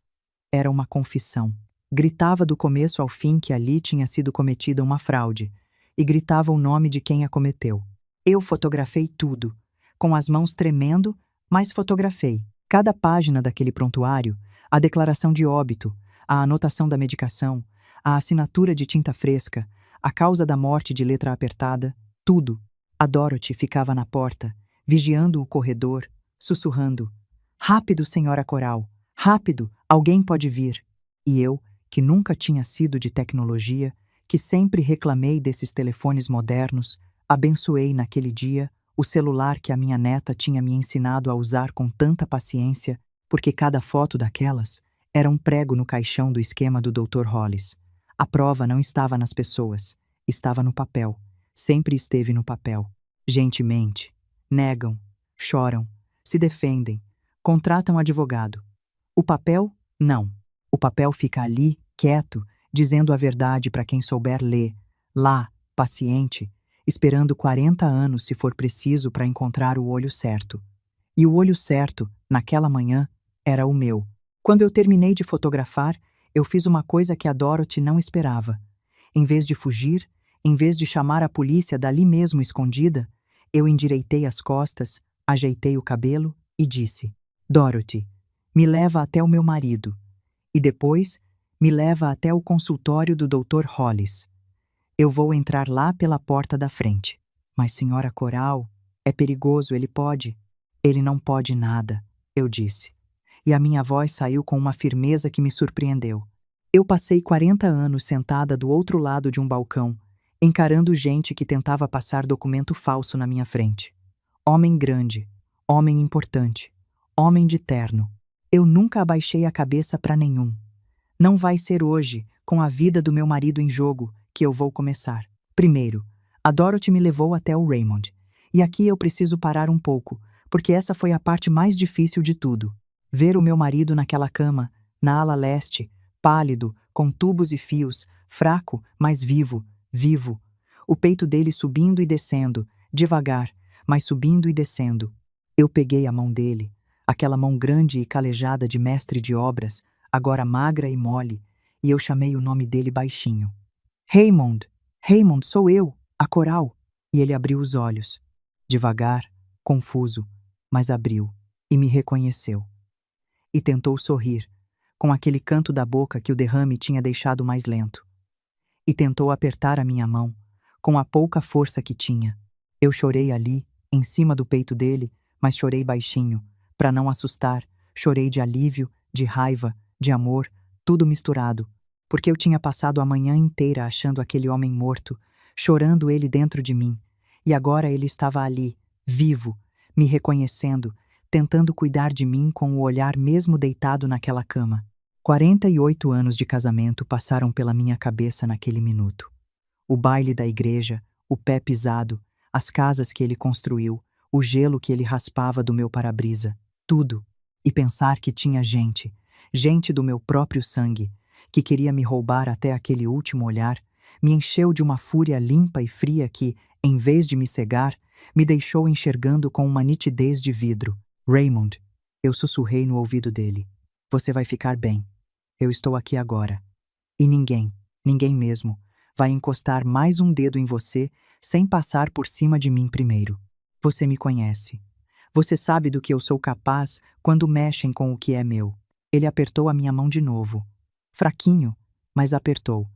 Era uma confissão. Gritava do começo ao fim que ali tinha sido cometida uma fraude, e gritava o nome de quem a cometeu. Eu fotografei tudo, com as mãos tremendo, mas fotografei. Cada página daquele prontuário, a declaração de óbito, a anotação da medicação, a assinatura de tinta fresca, a causa da morte de letra apertada, tudo. A Dorothy ficava na porta, vigiando o corredor, sussurrando: "Rápido, senhora Coral! Rápido! Alguém pode vir!" E eu, que nunca tinha sido de tecnologia, que sempre reclamei desses telefones modernos, abençoei naquele dia o celular que a minha neta tinha me ensinado a usar com tanta paciência, porque cada foto daquelas era um prego no caixão do esquema do Dr. Hollis. A prova não estava nas pessoas, estava no papel. Sempre esteve no papel. Gente mente, negam, choram, se defendem, contratam advogado. O papel, não. O papel fica ali, quieto, dizendo a verdade para quem souber ler, lá, paciente, esperando 40 anos se for preciso para encontrar o olho certo. E o olho certo, naquela manhã, era o meu. Quando eu terminei de fotografar, eu fiz uma coisa que a Dorothy não esperava. Em vez de fugir, em vez de chamar a polícia dali mesmo escondida, eu endireitei as costas, ajeitei o cabelo e disse: "Dorothy, me leva até o meu marido. E depois, me leva até o consultório do Dr. Hollis. Eu vou entrar lá pela porta da frente." "Mas, senhora Coral, é perigoso, ele pode." "Ele não pode nada", eu disse. E a minha voz saiu com uma firmeza que me surpreendeu. Eu passei 40 anos sentada do outro lado de um balcão, encarando gente que tentava passar documento falso na minha frente. Homem grande, homem importante, homem de terno. Eu nunca abaixei a cabeça para nenhum. Não vai ser hoje, com a vida do meu marido em jogo, que eu vou começar. Primeiro, a Dorothy me levou até o Raymond. E aqui eu preciso parar um pouco, porque essa foi a parte mais difícil de tudo. Ver o meu marido naquela cama, na ala leste, pálido, com tubos e fios, fraco, mas vivo, vivo. O peito dele subindo e descendo, devagar, mas subindo e descendo. Eu peguei a mão dele, aquela mão grande e calejada de mestre de obras, agora magra e mole, e eu chamei o nome dele baixinho. Raymond, Raymond, sou eu, a Coral. E ele abriu os olhos. Devagar, confuso, mas abriu, e me reconheceu. E tentou sorrir, com aquele canto da boca que o derrame tinha deixado mais lento. E tentou apertar a minha mão, com a pouca força que tinha. Eu chorei ali, em cima do peito dele, mas chorei baixinho, para não assustar. Chorei de alívio, de raiva, de amor, tudo misturado, porque eu tinha passado a manhã inteira achando aquele homem morto, chorando ele dentro de mim, e agora ele estava ali, vivo, me reconhecendo, tentando cuidar de mim com o olhar mesmo deitado naquela cama. 48 anos de casamento passaram pela minha cabeça naquele minuto. O baile da igreja, o pé pisado, as casas que ele construiu, o gelo que ele raspava do meu para-brisa, tudo. E pensar que tinha gente, gente do meu próprio sangue, que queria me roubar até aquele último olhar, me encheu de uma fúria limpa e fria que, em vez de me cegar, me deixou enxergando com uma nitidez de vidro. Raymond, eu sussurrei no ouvido dele. Você vai ficar bem. Eu estou aqui agora. E ninguém, ninguém mesmo, vai encostar mais um dedo em você sem passar por cima de mim primeiro. Você me conhece. Você sabe do que eu sou capaz quando mexem com o que é meu. Ele apertou a minha mão de novo. Fraquinho, mas apertou.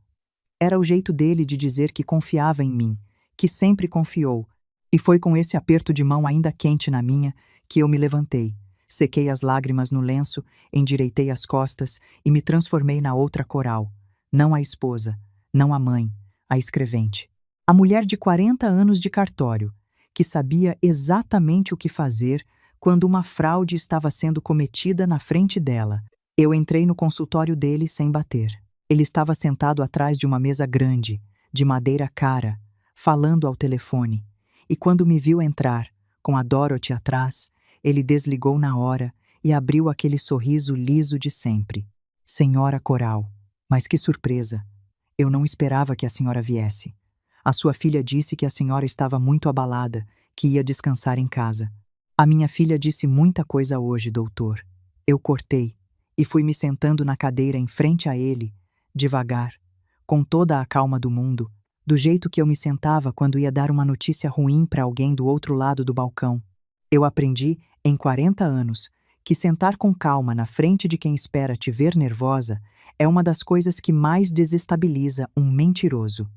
Era o jeito dele de dizer que confiava em mim, que sempre confiou. E foi com esse aperto de mão ainda quente na minha que eu me levantei, sequei as lágrimas no lenço, endireitei as costas e me transformei na outra Coral. Não a esposa, não a mãe, a escrevente. A mulher de 40 anos de cartório, que sabia exatamente o que fazer quando uma fraude estava sendo cometida na frente dela. Eu entrei no consultório dele sem bater. Ele estava sentado atrás de uma mesa grande, de madeira cara, falando ao telefone. E quando me viu entrar, com a Dorothy atrás, ele desligou na hora e abriu aquele sorriso liso de sempre. Senhora Coral, mas que surpresa! Eu não esperava que a senhora viesse. A sua filha disse que a senhora estava muito abalada, que ia descansar em casa. A minha filha disse muita coisa hoje, doutor. Eu cortei e fui me sentando na cadeira em frente a ele, devagar, com toda a calma do mundo, do jeito que eu me sentava quando ia dar uma notícia ruim para alguém do outro lado do balcão. Eu aprendi, em 40 anos, que sentar com calma na frente de quem espera te ver nervosa é uma das coisas que mais desestabiliza um mentiroso.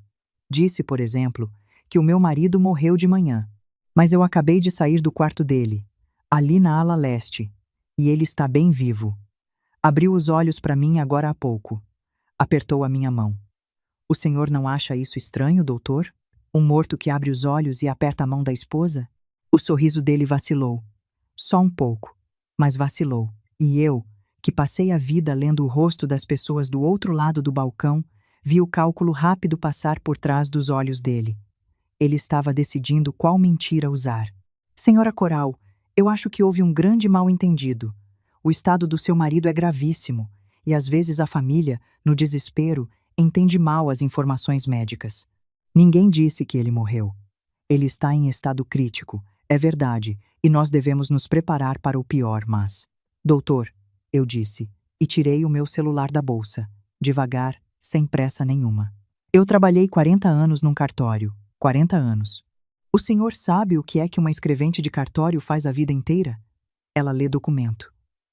Disse, por exemplo, que o meu marido morreu de manhã, mas eu acabei de sair do quarto dele, ali na ala leste, e ele está bem vivo. Abriu os olhos para mim agora há pouco. Apertou a minha mão. O senhor não acha isso estranho, doutor? Um morto que abre os olhos e aperta a mão da esposa? O sorriso dele vacilou. Só um pouco, mas vacilou. E eu, que passei a vida lendo o rosto das pessoas do outro lado do balcão, vi o cálculo rápido passar por trás dos olhos dele. Ele estava decidindo qual mentira usar. Senhora Coral, eu acho que houve um grande mal-entendido. O estado do seu marido é gravíssimo, e às vezes a família, no desespero, entende mal as informações médicas. Ninguém disse que ele morreu. Ele está em estado crítico, é verdade, e nós devemos nos preparar para o pior, mas... Doutor, eu disse, e tirei o meu celular da bolsa, devagar, sem pressa nenhuma. Eu trabalhei 40 anos num cartório, 40 anos. O senhor sabe o que é que uma escrevente de cartório faz a vida inteira? Ela lê documento.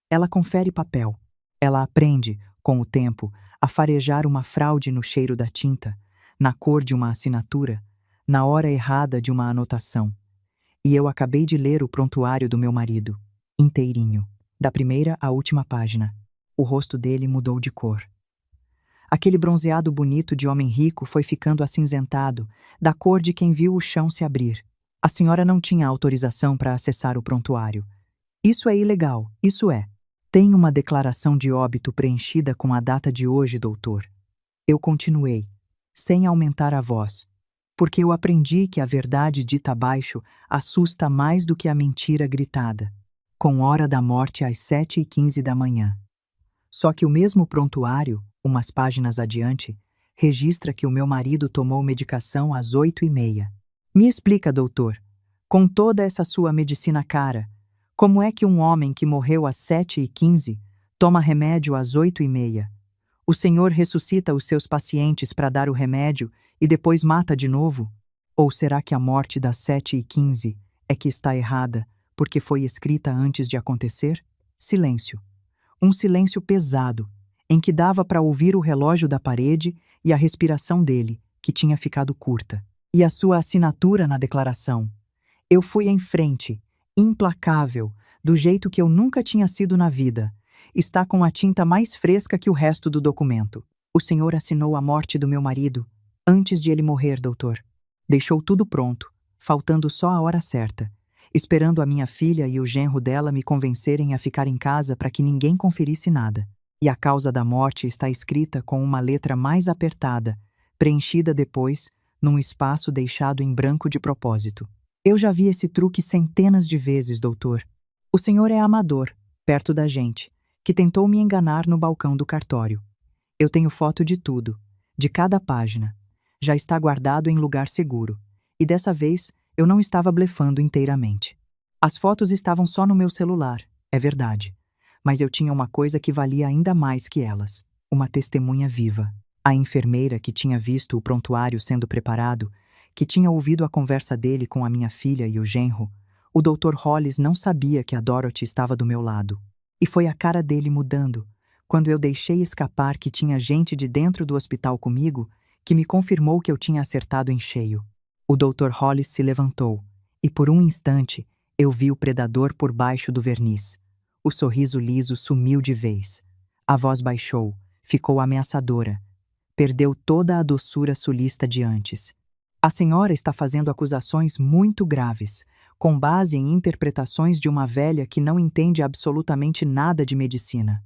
Ela confere papel. Ela aprende, com o tempo, a farejar uma fraude no cheiro da tinta, na cor de uma assinatura, na hora errada de uma anotação. E eu acabei de ler o prontuário do meu marido, inteirinho, da primeira à última página. O rosto dele mudou de cor. Aquele bronzeado bonito de homem rico foi ficando acinzentado, da cor de quem viu o chão se abrir. A senhora não tinha autorização para acessar o prontuário. Isso é ilegal, isso é. Tem uma declaração de óbito preenchida com a data de hoje, doutor. Eu continuei, sem aumentar a voz, porque eu aprendi que a verdade dita baixo assusta mais do que a mentira gritada. Com hora da morte às 7h15 da manhã. Só que o mesmo prontuário, Umas páginas adiante, registra que o meu marido tomou medicação às 8h30. Me explica, doutor, com toda essa sua medicina cara, como é que um homem que morreu às 7h15 toma remédio às 8h30? O senhor ressuscita os seus pacientes para dar o remédio e depois mata de novo? Ou será que a morte das 7h15 é que está errada, porque foi escrita antes de acontecer? Silêncio. Um silêncio pesado, em que dava para ouvir o relógio da parede e a respiração dele, que tinha ficado curta. E a sua assinatura na declaração. Eu fui em frente, implacável, do jeito que eu nunca tinha sido na vida. Está com a tinta mais fresca que o resto do documento. O senhor assinou a morte do meu marido, antes de ele morrer, doutor. Deixou tudo pronto, faltando só a hora certa, esperando a minha filha e o genro dela me convencerem a ficar em casa para que ninguém conferisse nada. E a causa da morte está escrita com uma letra mais apertada, preenchida depois, num espaço deixado em branco de propósito. Eu já vi esse truque centenas de vezes, doutor. O senhor é amador, perto da gente, que tentou me enganar no balcão do cartório. Eu tenho foto de tudo, de cada página. Já está guardado em lugar seguro. E dessa vez, eu não estava blefando inteiramente. As fotos estavam só no meu celular, é verdade. Mas eu tinha uma coisa que valia ainda mais que elas. Uma testemunha viva. A enfermeira que tinha visto o prontuário sendo preparado, que tinha ouvido a conversa dele com a minha filha e o genro, o Dr. Hollis não sabia que a Dorothy estava do meu lado. E foi a cara dele mudando, quando eu deixei escapar que tinha gente de dentro do hospital comigo, que me confirmou que eu tinha acertado em cheio. O Dr. Hollis se levantou, e por um instante eu vi o predador por baixo do verniz. O sorriso liso sumiu de vez. A voz baixou, ficou ameaçadora. Perdeu toda a doçura sulista de antes. A senhora está fazendo acusações muito graves, com base em interpretações de uma velha que não entende absolutamente nada de medicina.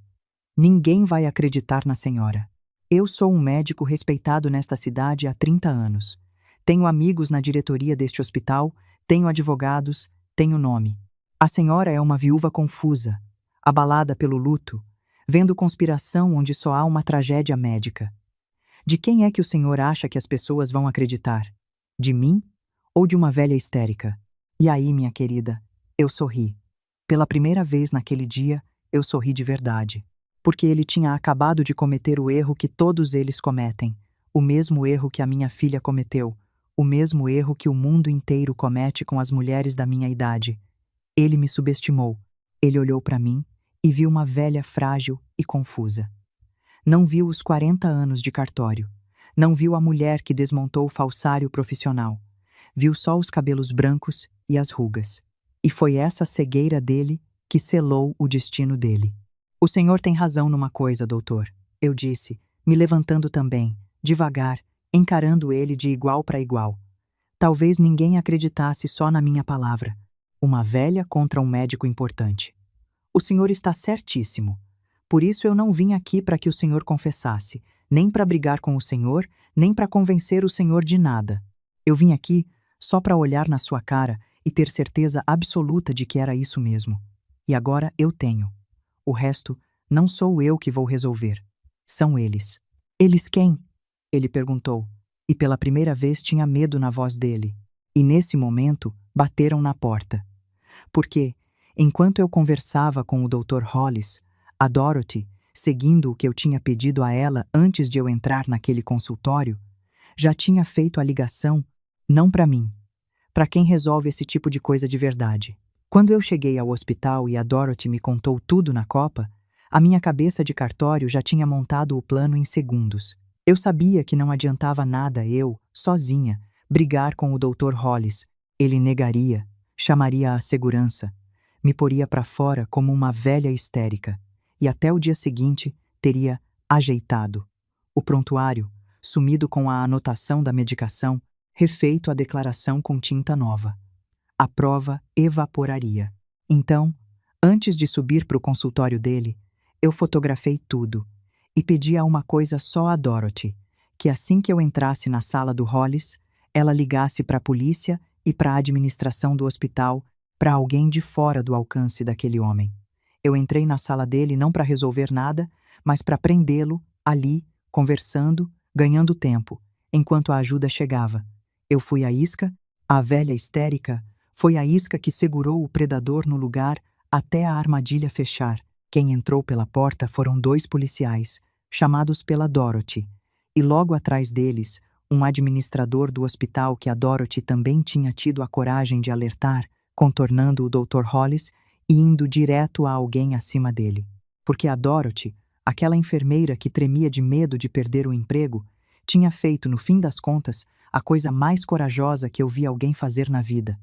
Ninguém vai acreditar na senhora. Eu sou um médico respeitado nesta cidade há 30 anos. Tenho amigos na diretoria deste hospital, tenho advogados, tenho nome. A senhora é uma viúva confusa, abalada pelo luto, vendo conspiração onde só há uma tragédia médica. De quem é que o senhor acha que as pessoas vão acreditar? De mim ou de uma velha histérica? E aí, minha querida, eu sorri. Pela primeira vez naquele dia, eu sorri de verdade. Porque ele tinha acabado de cometer o erro que todos eles cometem, o mesmo erro que a minha filha cometeu, o mesmo erro que o mundo inteiro comete com as mulheres da minha idade. Ele me subestimou. Ele olhou para mim e viu uma velha frágil e confusa. Não viu os 40 anos de cartório. Não viu a mulher que desmontou o falsário profissional. Viu só os cabelos brancos e as rugas. E foi essa cegueira dele que selou o destino dele. O senhor tem razão numa coisa, doutor, eu disse, me levantando também, devagar, encarando ele de igual para igual. Talvez ninguém acreditasse só na minha palavra. Uma velha contra um médico importante. O senhor está certíssimo. Por isso eu não vim aqui para que o senhor confessasse, nem para brigar com o senhor, nem para convencer o senhor de nada. Eu vim aqui só para olhar na sua cara e ter certeza absoluta de que era isso mesmo. E agora eu tenho. O resto não sou eu que vou resolver. São eles. Eles quem? Ele perguntou, e pela primeira vez tinha medo na voz dele. E nesse momento bateram na porta. Porque, enquanto eu conversava com o Dr. Hollis, a Dorothy, seguindo o que eu tinha pedido a ela antes de eu entrar naquele consultório, já tinha feito a ligação, não para mim, para quem resolve esse tipo de coisa de verdade. Quando eu cheguei ao hospital e a Dorothy me contou tudo na copa, a minha cabeça de cartório já tinha montado o plano em segundos. Eu sabia que não adiantava nada eu, sozinha, brigar com o Dr. Hollis. Ele negaria, chamaria a segurança, me poria para fora como uma velha histérica, e até o dia seguinte teria ajeitado o prontuário, sumido com a anotação da medicação, refeito a declaração com tinta nova. A prova evaporaria. Então, antes de subir para o consultório dele, eu fotografei tudo e pedi a uma coisa só a Dorothy, que assim que eu entrasse na sala do Hollis, ela ligasse para a polícia e para a administração do hospital, para alguém de fora do alcance daquele homem. Eu entrei na sala dele não para resolver nada, mas para prendê-lo ali, conversando, ganhando tempo, enquanto a ajuda chegava. Eu fui a isca, a velha histérica, foi a isca que segurou o predador no lugar até a armadilha fechar. Quem entrou pela porta foram 2 policiais, chamados pela Dorothy, e logo atrás deles, um administrador do hospital que a Dorothy também tinha tido a coragem de alertar, contornando o Dr. Hollis e indo direto a alguém acima dele. Porque a Dorothy, aquela enfermeira que tremia de medo de perder o emprego, tinha feito, no fim das contas, a coisa mais corajosa que eu vi alguém fazer na vida.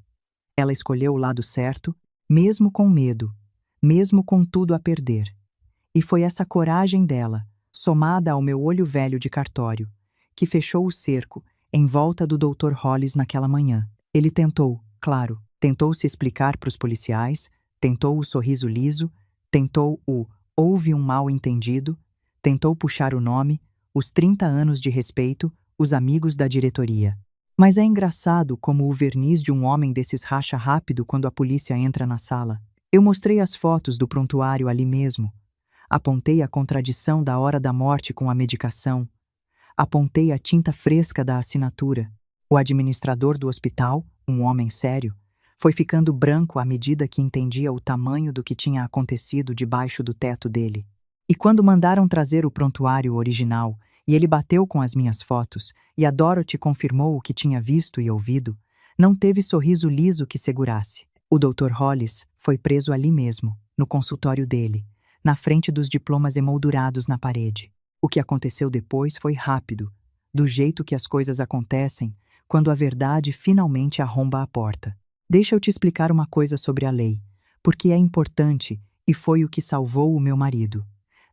Ela escolheu o lado certo, mesmo com medo, mesmo com tudo a perder. E foi essa coragem dela, somada ao meu olho velho de cartório, que fechou o cerco em volta do Dr. Hollis naquela manhã. Ele tentou, claro, tentou se explicar para os policiais, tentou o sorriso liso, tentou o houve um mal-entendido, tentou puxar o nome, os 30 anos de respeito, os amigos da diretoria. Mas é engraçado como o verniz de um homem desses racha rápido quando a polícia entra na sala. Eu mostrei as fotos do prontuário ali mesmo. Apontei a contradição da hora da morte com a medicação. Apontei a tinta fresca da assinatura. O administrador do hospital, um homem sério, foi ficando branco à medida que entendia o tamanho do que tinha acontecido debaixo do teto dele. E quando mandaram trazer o prontuário original, e ele bateu com as minhas fotos, e a Dorothy confirmou o que tinha visto e ouvido, não teve sorriso liso que segurasse. O Dr. Hollis foi preso ali mesmo, no consultório dele, na frente dos diplomas emoldurados na parede. O que aconteceu depois foi rápido, do jeito que as coisas acontecem quando a verdade finalmente arromba a porta. Deixa eu te explicar uma coisa sobre a lei, porque é importante e foi o que salvou o meu marido.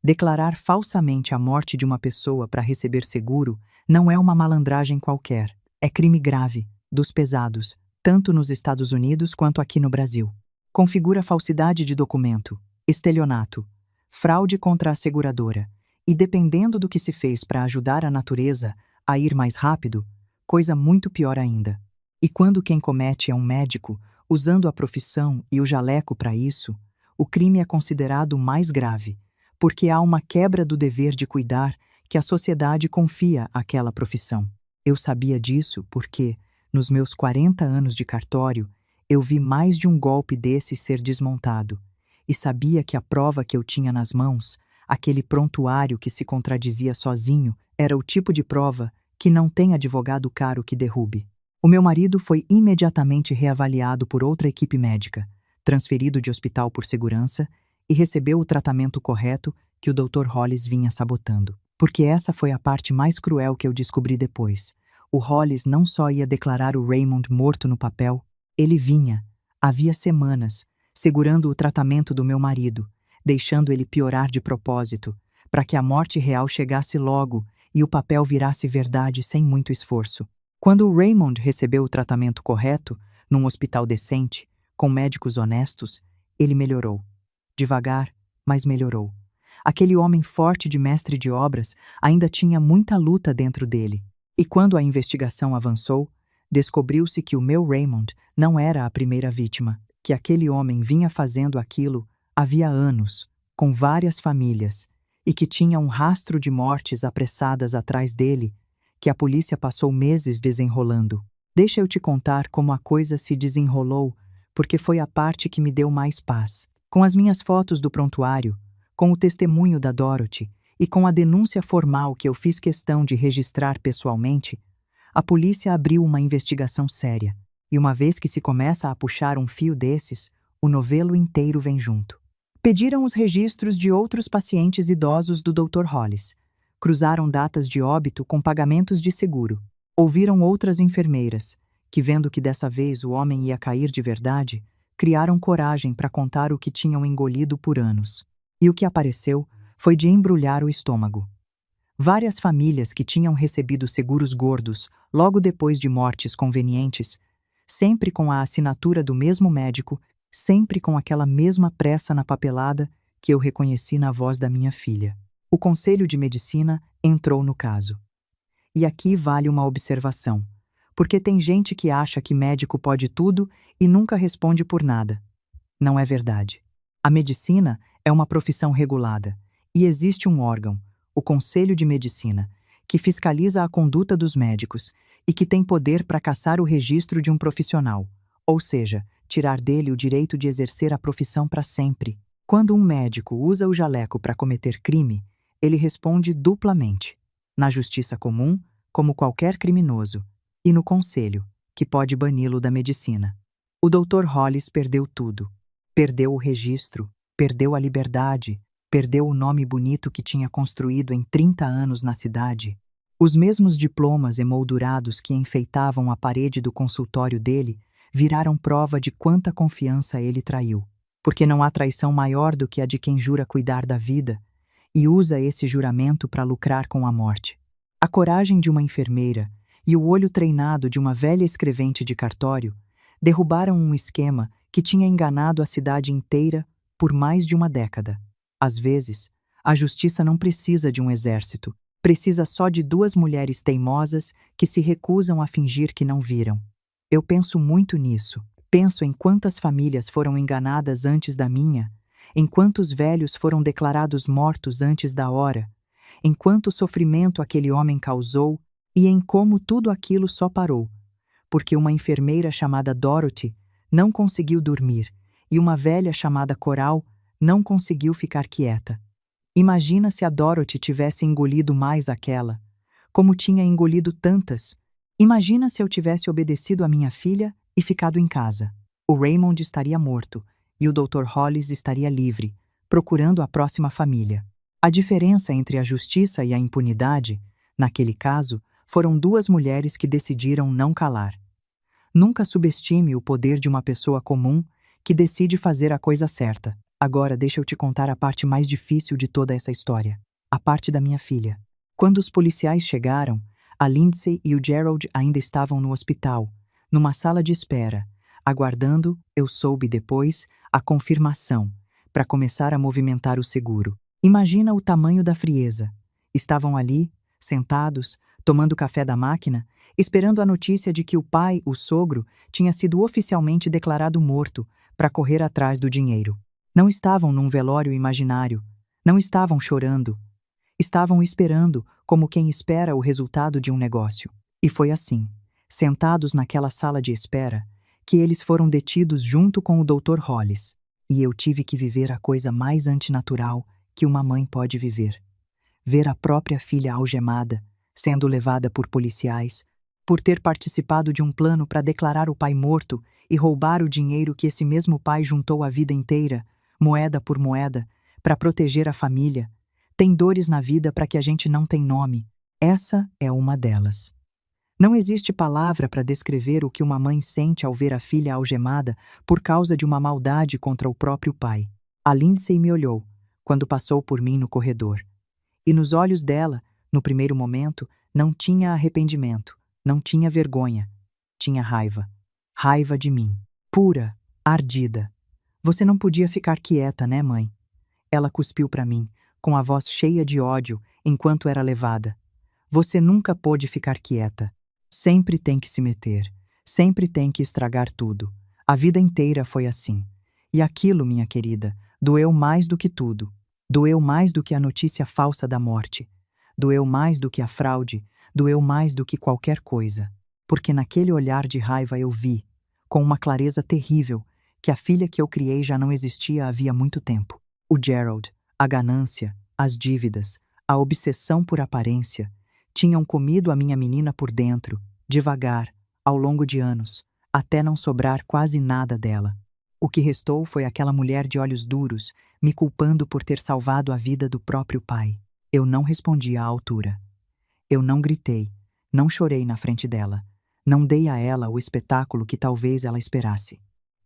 Declarar falsamente a morte de uma pessoa para receber seguro não é uma malandragem qualquer. É crime grave, dos pesados, tanto nos Estados Unidos quanto aqui no Brasil. Configura falsidade de documento, estelionato, fraude contra a seguradora e, dependendo do que se fez para ajudar a natureza a ir mais rápido, coisa muito pior ainda. E quando quem comete é um médico, usando a profissão e o jaleco para isso, o crime é considerado mais grave, porque há uma quebra do dever de cuidar que a sociedade confia àquela profissão. Eu sabia disso porque, nos meus 40 anos de cartório, eu vi mais de um golpe desse ser desmontado, e sabia que a prova que eu tinha nas mãos, aquele prontuário que se contradizia sozinho, era o tipo de prova que não tem advogado caro que derrube. O meu marido foi imediatamente reavaliado por outra equipe médica, transferido de hospital por segurança, e recebeu o tratamento correto que o Dr. Hollis vinha sabotando. Porque essa foi a parte mais cruel que eu descobri depois. O Hollis não só ia declarar o Raymond morto no papel, ele vinha, havia semanas, segurando o tratamento do meu marido, deixando ele piorar de propósito, para que a morte real chegasse logo e o papel virasse verdade sem muito esforço. Quando o Raymond recebeu o tratamento correto, num hospital decente, com médicos honestos, ele melhorou. Devagar, mas melhorou. Aquele homem forte de mestre de obras ainda tinha muita luta dentro dele. E quando a investigação avançou, descobriu-se que o meu Raymond não era a primeira vítima, que aquele homem vinha fazendo aquilo havia anos, com várias famílias, e que tinha um rastro de mortes apressadas atrás dele, que a polícia passou meses desenrolando. Deixa eu te contar como a coisa se desenrolou, porque foi a parte que me deu mais paz. Com as minhas fotos do prontuário, com o testemunho da Dorothy e com a denúncia formal que eu fiz questão de registrar pessoalmente, a polícia abriu uma investigação séria. E uma vez que se começa a puxar um fio desses, o novelo inteiro vem junto. Pediram os registros de outros pacientes idosos do Dr. Hollis. Cruzaram datas de óbito com pagamentos de seguro. Ouviram outras enfermeiras, que vendo que dessa vez o homem ia cair de verdade, criaram coragem para contar o que tinham engolido por anos. E o que apareceu foi de embrulhar o estômago. Várias famílias que tinham recebido seguros gordos logo depois de mortes convenientes, sempre com a assinatura do mesmo médico, sempre com aquela mesma pressa na papelada que eu reconheci na voz da minha filha. O Conselho de Medicina entrou no caso. E aqui vale uma observação, porque tem gente que acha que médico pode tudo e nunca responde por nada. Não é verdade. A medicina é uma profissão regulada, e existe um órgão, o Conselho de Medicina, que fiscaliza a conduta dos médicos e que tem poder para cassar o registro de um profissional, ou seja, tirar dele o direito de exercer a profissão para sempre. Quando um médico usa o jaleco para cometer crime, ele responde duplamente: na justiça comum, como qualquer criminoso, e no conselho, que pode bani-lo da medicina. O Dr. Hollis perdeu tudo. Perdeu o registro, perdeu a liberdade, perdeu o nome bonito que tinha construído em 30 anos na cidade. Os mesmos diplomas emoldurados que enfeitavam a parede do consultório dele viraram prova de quanta confiança ele traiu. Porque não há traição maior do que a de quem jura cuidar da vida e usa esse juramento para lucrar com a morte. A coragem de uma enfermeira e o olho treinado de uma velha escrevente de cartório derrubaram um esquema que tinha enganado a cidade inteira por mais de uma década. Às vezes, a justiça não precisa de um exército, precisa só de duas mulheres teimosas que se recusam a fingir que não viram. Eu penso muito nisso. Penso em quantas famílias foram enganadas antes da minha, em quantos velhos foram declarados mortos antes da hora, em quanto sofrimento aquele homem causou e em como tudo aquilo só parou, porque uma enfermeira chamada Dorothy não conseguiu dormir e uma velha chamada Coral não conseguiu ficar quieta. Imagina se a Dorothy tivesse engolido mais aquela, como tinha engolido tantas. Imagina se eu tivesse obedecido à minha filha e ficado em casa. O Raymond estaria morto e o Dr. Hollis estaria livre, procurando a próxima família. A diferença entre a justiça e a impunidade, naquele caso, foram duas mulheres que decidiram não calar. Nunca subestime o poder de uma pessoa comum que decide fazer a coisa certa. Agora deixa eu te contar a parte mais difícil de toda essa história. A parte da minha filha. Quando os policiais chegaram, a Lindsay e o Gerald ainda estavam no hospital, numa sala de espera, aguardando, eu soube depois, a confirmação, para começar a movimentar o seguro. Imagina o tamanho da frieza. Estavam ali, sentados, tomando café da máquina, esperando a notícia de que o pai, o sogro, tinha sido oficialmente declarado morto para correr atrás do dinheiro. Não estavam num velório imaginário, não estavam chorando. Estavam esperando, como quem espera o resultado de um negócio. E foi assim, sentados naquela sala de espera, que eles foram detidos junto com o Dr. Hollis. E eu tive que viver a coisa mais antinatural que uma mãe pode viver. Ver a própria filha algemada, sendo levada por policiais, por ter participado de um plano para declarar o pai morto e roubar o dinheiro que esse mesmo pai juntou a vida inteira, moeda por moeda, para proteger a família. Tem dores na vida para que a gente não tem nome. Essa é uma delas. Não existe palavra para descrever o que uma mãe sente ao ver a filha algemada por causa de uma maldade contra o próprio pai. A Lindsay me olhou, quando passou por mim no corredor. E nos olhos dela, no primeiro momento, não tinha arrependimento, não tinha vergonha, tinha raiva. Raiva de mim, pura, ardida. Você não podia ficar quieta, né, mãe? Ela cuspiu para mim, com a voz cheia de ódio, enquanto era levada. Você nunca pôde ficar quieta. Sempre tem que se meter, sempre tem que estragar tudo. A vida inteira foi assim. E aquilo, minha querida, doeu mais do que tudo. Doeu mais do que a notícia falsa da morte. Doeu mais do que a fraude, doeu mais do que qualquer coisa. Porque naquele olhar de raiva eu vi, com uma clareza terrível, que a filha que eu criei já não existia havia muito tempo. O Gerald, a ganância, as dívidas, a obsessão por aparência, tinham comido a minha menina por dentro, devagar, ao longo de anos, até não sobrar quase nada dela. O que restou foi aquela mulher de olhos duros, me culpando por ter salvado a vida do próprio pai. Eu não respondi à altura. Eu não gritei, não chorei na frente dela, não dei a ela o espetáculo que talvez ela esperasse.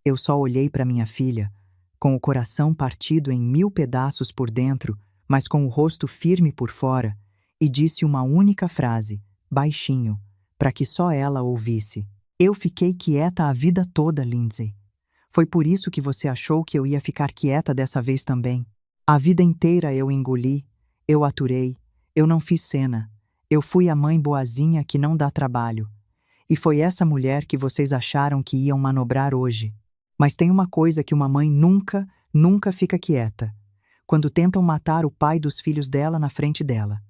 Eu só olhei para minha filha, com o coração partido em 1000 pedaços por dentro, mas com o rosto firme por fora, e disse uma única frase, baixinho, para que só ela ouvisse. Eu fiquei quieta a vida toda, Lindsay. Foi por isso que você achou que eu ia ficar quieta dessa vez também. A vida inteira eu engoli, eu aturei, eu não fiz cena. Eu fui a mãe boazinha que não dá trabalho. E foi essa mulher que vocês acharam que iam manobrar hoje. Mas tem uma coisa que uma mãe nunca fica quieta. quando tentam matar o pai dos filhos dela na frente dela.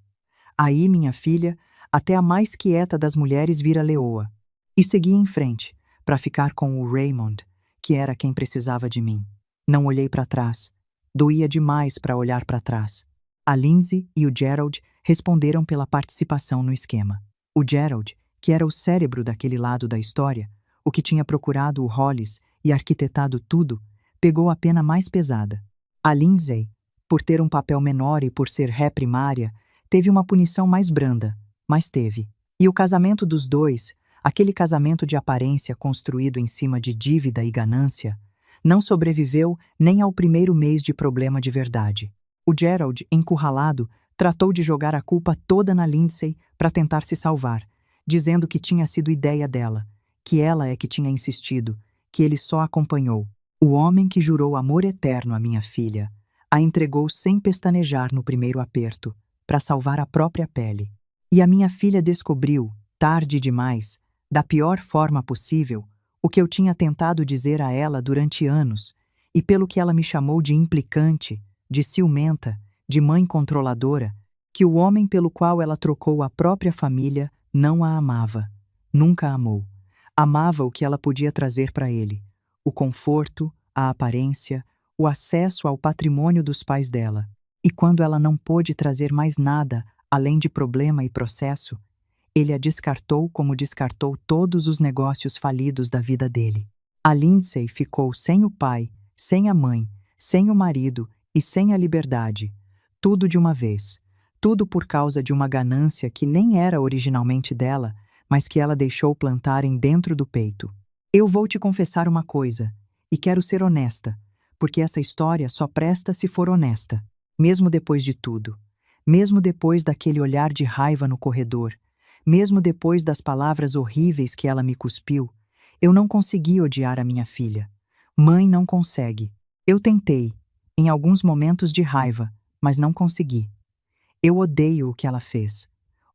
Aí, minha filha, até a mais quieta das mulheres vira leoa. E segui em frente, para ficar com o Raymond, que era quem precisava de mim. Não olhei para trás. Doía demais para olhar para trás. A Lindsay e o Gerald responderam pela participação no esquema. O Gerald, que era o cérebro daquele lado da história, o que tinha procurado o Hollis e arquitetado tudo, pegou a pena mais pesada. A Lindsay, por ter um papel menor e por ser ré primária, teve uma punição mais branda, mas teve. E o casamento dos dois, aquele casamento de aparência construído em cima de dívida e ganância, não sobreviveu nem ao primeiro mês de problema de verdade. O Gerald, encurralado, tratou de jogar a culpa toda na Lindsay para tentar se salvar, dizendo que tinha sido ideia dela, que ela é que tinha insistido, que ele só acompanhou. O homem que jurou amor eterno à minha filha a entregou sem pestanejar no primeiro aperto, para salvar a própria pele. E a minha filha descobriu, tarde demais, da pior forma possível, o que eu tinha tentado dizer a ela durante anos, e pelo que ela me chamou de implicante, de ciumenta, de mãe controladora, que o homem pelo qual ela trocou a própria família não a amava, nunca a amou. Amava o que ela podia trazer para ele, o conforto, a aparência, o acesso ao patrimônio dos pais dela. E quando ela não pôde trazer mais nada, além de problema e processo, ele a descartou como descartou todos os negócios falidos da vida dele. A Lindsay ficou sem o pai, sem a mãe, sem o marido e sem a liberdade. Tudo de uma vez. Tudo por causa de uma ganância que nem era originalmente dela, mas que ela deixou plantarem dentro do peito. Eu vou te confessar uma coisa, e quero ser honesta, porque essa história só presta se for honesta. Mesmo depois de tudo, mesmo depois daquele olhar de raiva no corredor, mesmo depois das palavras horríveis que ela me cuspiu, eu não consegui odiar a minha filha. Mãe não consegue. Eu tentei, em alguns momentos de raiva, mas não consegui. Eu odeio o que ela fez.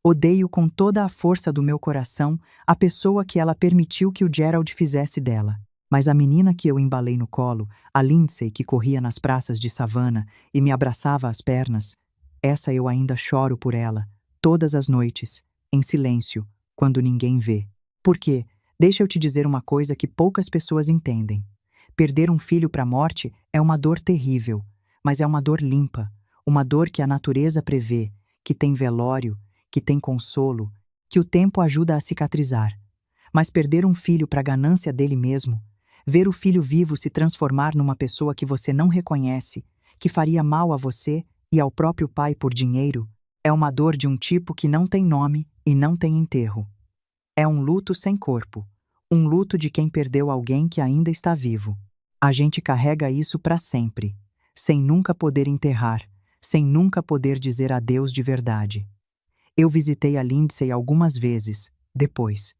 Odeio com toda a força do meu coração a pessoa que ela permitiu que o Gerald fizesse dela. Mas a menina que eu embalei no colo, a Lindsay que corria nas praças de Savannah e me abraçava às pernas, essa eu ainda choro por ela, todas as noites, em silêncio, quando ninguém vê. Porque, deixa eu te dizer uma coisa que poucas pessoas entendem. Perder um filho para a morte é uma dor terrível, mas é uma dor limpa, uma dor que a natureza prevê, que tem velório, que tem consolo, que o tempo ajuda a cicatrizar. Mas perder um filho para a ganância dele mesmo, ver o filho vivo se transformar numa pessoa que você não reconhece, que faria mal a você e ao próprio pai por dinheiro, é uma dor de um tipo que não tem nome e não tem enterro. É um luto sem corpo, um luto de quem perdeu alguém que ainda está vivo. A gente carrega isso para sempre, sem nunca poder enterrar, sem nunca poder dizer adeus de verdade. Eu visitei a Lindsay algumas vezes, depois.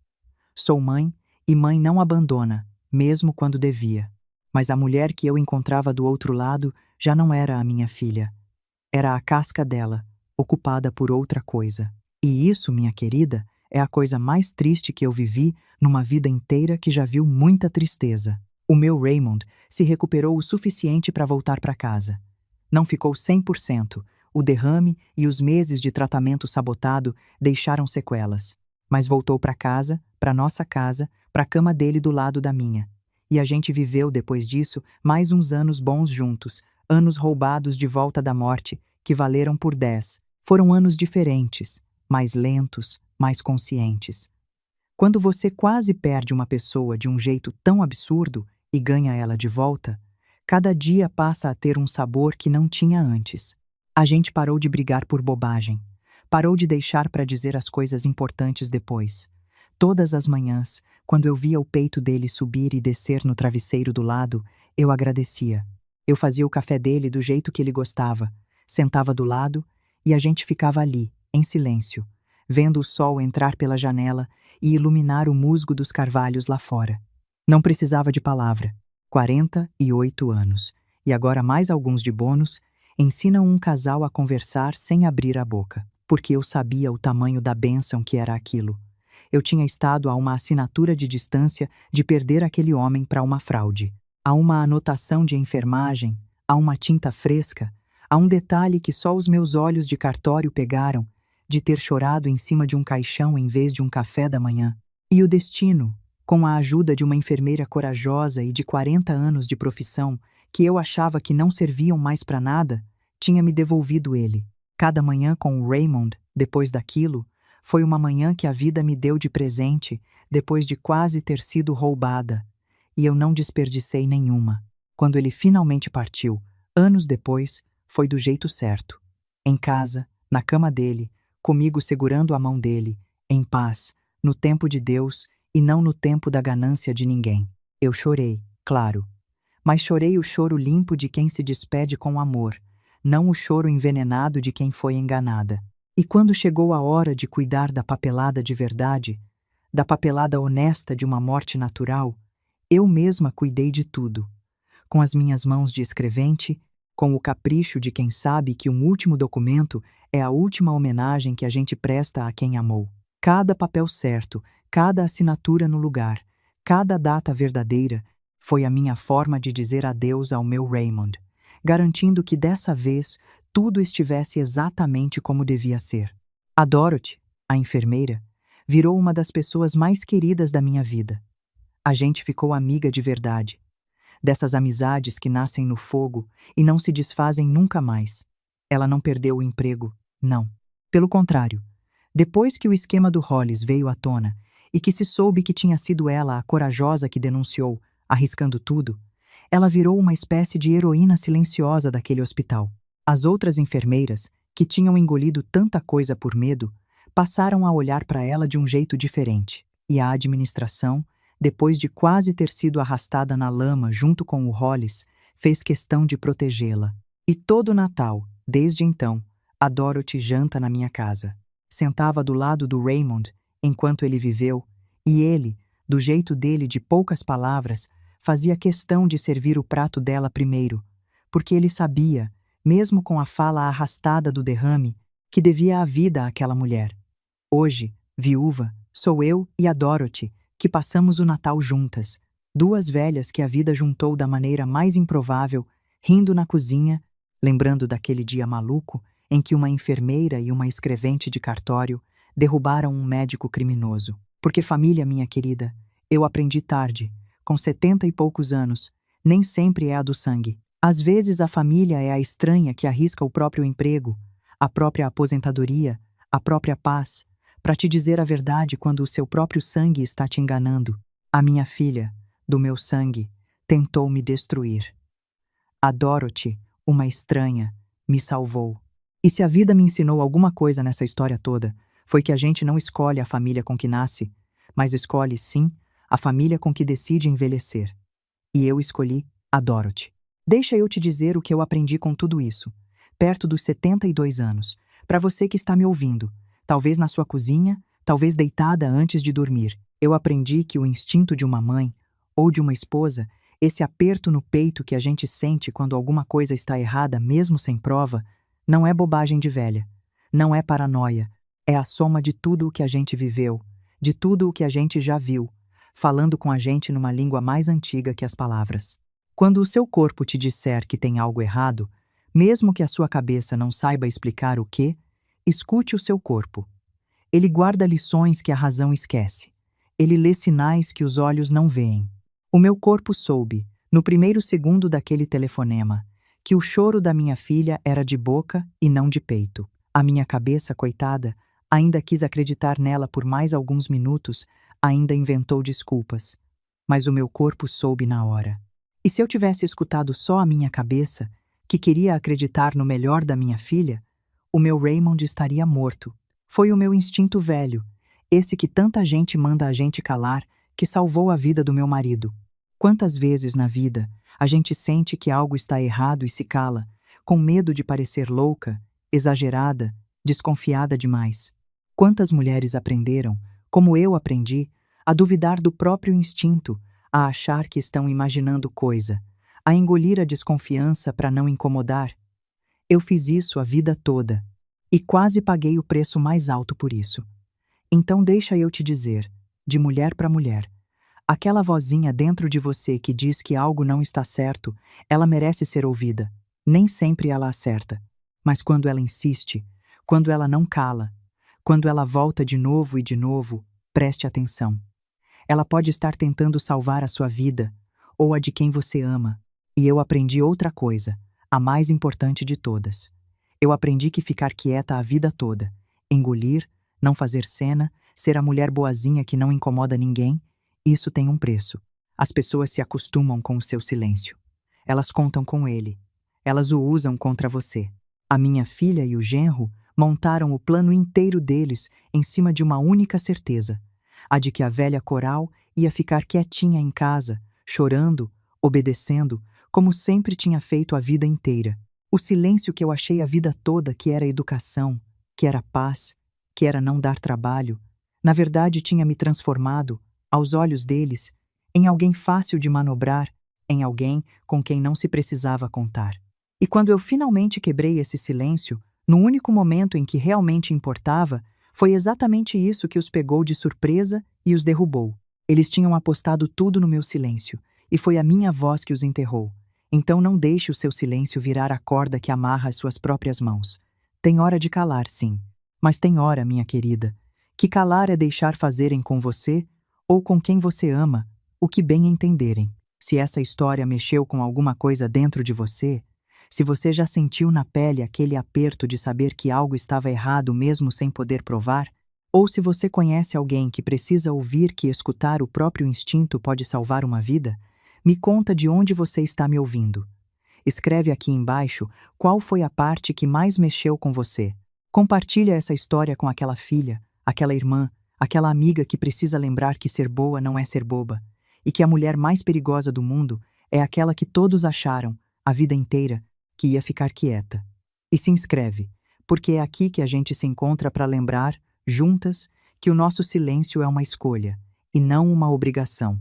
Sou mãe, e mãe não abandona, mesmo quando devia. Mas a mulher que eu encontrava do outro lado já não era a minha filha. Era a casca dela, ocupada por outra coisa. E isso, minha querida, é a coisa mais triste que eu vivi numa vida inteira que já viu muita tristeza. O meu Raymond se recuperou o suficiente para voltar para casa. Não ficou 100%. O derrame e os meses de tratamento sabotado deixaram sequelas. Mas voltou para casa, para nossa casa, para a cama dele do lado da minha. E a gente viveu, depois disso, mais uns anos bons juntos, anos roubados de volta da morte, que valeram por 10. Foram anos diferentes, mais lentos, mais conscientes. Quando você quase perde uma pessoa de um jeito tão absurdo e ganha ela de volta, cada dia passa a ter um sabor que não tinha antes. A gente parou de brigar por bobagem. Parou de deixar para dizer as coisas importantes depois. Todas as manhãs, quando eu via o peito dele subir e descer no travesseiro do lado, eu agradecia. Eu fazia o café dele do jeito que ele gostava, sentava do lado e a gente ficava ali, em silêncio, vendo o sol entrar pela janela e iluminar o musgo dos carvalhos lá fora. Não precisava de palavra. 48 anos, e agora mais alguns de bônus, ensinam um casal a conversar sem abrir a boca, porque eu sabia o tamanho da bênção que era aquilo. Eu tinha estado a uma assinatura de distância de perder aquele homem para uma fraude, a uma anotação de enfermagem, a uma tinta fresca, Há um detalhe que só os meus olhos de cartório pegaram, de ter chorado em cima de um caixão em vez de um café da manhã. E o destino, com a ajuda de uma enfermeira corajosa e de 40 anos de profissão, que eu achava que não serviam mais para nada, tinha me devolvido ele. Cada manhã com o Raymond, depois daquilo, foi uma manhã que a vida me deu de presente, depois de quase ter sido roubada. E eu não desperdicei nenhuma. Quando ele finalmente partiu, anos depois, foi do jeito certo. Em casa, na cama dele, comigo segurando a mão dele, em paz, no tempo de Deus e não no tempo da ganância de ninguém. Eu chorei, claro. Mas chorei o choro limpo de quem se despede com amor, não o choro envenenado de quem foi enganada. E quando chegou a hora de cuidar da papelada de verdade, da papelada honesta de uma morte natural, eu mesma cuidei de tudo. Com as minhas mãos de escrevente, com o capricho de quem sabe que um último documento é a última homenagem que a gente presta a quem amou. Cada papel certo, cada assinatura no lugar, cada data verdadeira, foi a minha forma de dizer adeus ao meu Raymond, garantindo que dessa vez tudo estivesse exatamente como devia ser. A Dorothy, a enfermeira, virou uma das pessoas mais queridas da minha vida. A gente ficou amiga de verdade. Dessas amizades que nascem no fogo e não se desfazem nunca mais. Ela não perdeu o emprego, não. Pelo contrário, depois que o esquema do Hollis veio à tona e que se soube que tinha sido ela a corajosa que denunciou, arriscando tudo, ela virou uma espécie de heroína silenciosa daquele hospital. As outras enfermeiras, que tinham engolido tanta coisa por medo, passaram a olhar para ela de um jeito diferente, e a administração, depois de quase ter sido arrastada na lama junto com o Hollis, fez questão de protegê-la. E todo Natal, desde então, a Dorothy janta na minha casa. Sentava do lado do Raymond, enquanto ele viveu, e ele, do jeito dele de poucas palavras, fazia questão de servir o prato dela primeiro, porque ele sabia, mesmo com a fala arrastada do derrame, que devia a vida àquela mulher. Hoje, viúva, sou eu e a Dorothy, que passamos o Natal juntas, duas velhas que a vida juntou da maneira mais improvável, rindo na cozinha, lembrando daquele dia maluco em que uma enfermeira e uma escrevente de cartório derrubaram um médico criminoso. Porque família, minha querida, eu aprendi tarde, com 70 e poucos anos, nem sempre é a do sangue. Às vezes a família é a estranha que arrisca o próprio emprego, a própria aposentadoria, a própria paz, para te dizer a verdade quando o seu próprio sangue está te enganando. A minha filha, do meu sangue, tentou me destruir. A Dorothy, uma estranha, me salvou. E se a vida me ensinou alguma coisa nessa história toda, foi que a gente não escolhe a família com que nasce, mas escolhe, sim, a família com que decide envelhecer. E eu escolhi a Dorothy. Deixa eu te dizer o que eu aprendi com tudo isso, perto dos 72 anos, para você que está me ouvindo, talvez na sua cozinha, talvez deitada antes de dormir. Eu aprendi que o instinto de uma mãe, ou de uma esposa, esse aperto no peito que a gente sente quando alguma coisa está errada mesmo sem prova, não é bobagem de velha, não é paranoia, é a soma de tudo o que a gente viveu, de tudo o que a gente já viu, falando com a gente numa língua mais antiga que as palavras. Quando o seu corpo te disser que tem algo errado, mesmo que a sua cabeça não saiba explicar o quê, escute o seu corpo. Ele guarda lições que a razão esquece. Ele lê sinais que os olhos não veem. O meu corpo soube, no primeiro segundo daquele telefonema, que o choro da minha filha era de boca e não de peito. A minha cabeça, coitada, ainda quis acreditar nela por mais alguns minutos, ainda inventou desculpas. Mas o meu corpo soube na hora. E se eu tivesse escutado só a minha cabeça, que queria acreditar no melhor da minha filha, o meu Raymond estaria morto. Foi o meu instinto velho, esse que tanta gente manda a gente calar, que salvou a vida do meu marido. Quantas vezes na vida a gente sente que algo está errado e se cala, com medo de parecer louca, exagerada, desconfiada demais? Quantas mulheres aprenderam, como eu aprendi, a duvidar do próprio instinto, a achar que estão imaginando coisa, a engolir a desconfiança para não incomodar? Eu fiz isso a vida toda, e quase paguei o preço mais alto por isso. Então deixa eu te dizer, de mulher para mulher, aquela vozinha dentro de você que diz que algo não está certo, ela merece ser ouvida, Nem sempre ela acerta, mas quando ela insiste, quando ela não cala, quando ela volta de novo, preste atenção. Ela pode estar tentando salvar a sua vida ou a de quem você ama. E eu aprendi outra coisa, a mais importante de todas. Eu aprendi que ficar quieta a vida toda, engolir, não fazer cena, ser a mulher boazinha que não incomoda ninguém, isso tem um preço. As pessoas se acostumam com o seu silêncio. Elas contam com ele. Elas o usam contra você. A minha filha e o genro montaram o plano inteiro deles em cima de uma única certeza, a de que a velha Coral ia ficar quietinha em casa, chorando, obedecendo, como sempre tinha feito a vida inteira. O silêncio que eu achei a vida toda que era educação, que era paz, que era não dar trabalho, na verdade tinha me transformado, aos olhos deles, em alguém fácil de manobrar, em alguém com quem não se precisava contar. E quando eu finalmente quebrei esse silêncio, no único momento em que realmente importava, foi exatamente isso que os pegou de surpresa e os derrubou. Eles tinham apostado tudo no meu silêncio, e foi a minha voz que os enterrou. Então não deixe o seu silêncio virar a corda que amarra as suas próprias mãos. Tem hora de calar, sim. Mas tem hora, minha querida, que calar é deixar fazerem com você, ou com quem você ama, o que bem entenderem. Se essa história mexeu com alguma coisa dentro de você, se você já sentiu na pele aquele aperto de saber que algo estava errado mesmo sem poder provar, ou se você conhece alguém que precisa ouvir que escutar o próprio instinto pode salvar uma vida, me conta de onde você está me ouvindo. Escreve aqui embaixo qual foi a parte que mais mexeu com você. Compartilha essa história com aquela filha, aquela irmã, aquela amiga que precisa lembrar que ser boa não é ser boba, e que a mulher mais perigosa do mundo é aquela que todos acharam, a vida inteira, que ia ficar quieta. E se inscreve, porque é aqui que a gente se encontra para lembrar, juntas, que o nosso silêncio é uma escolha, e não uma obrigação.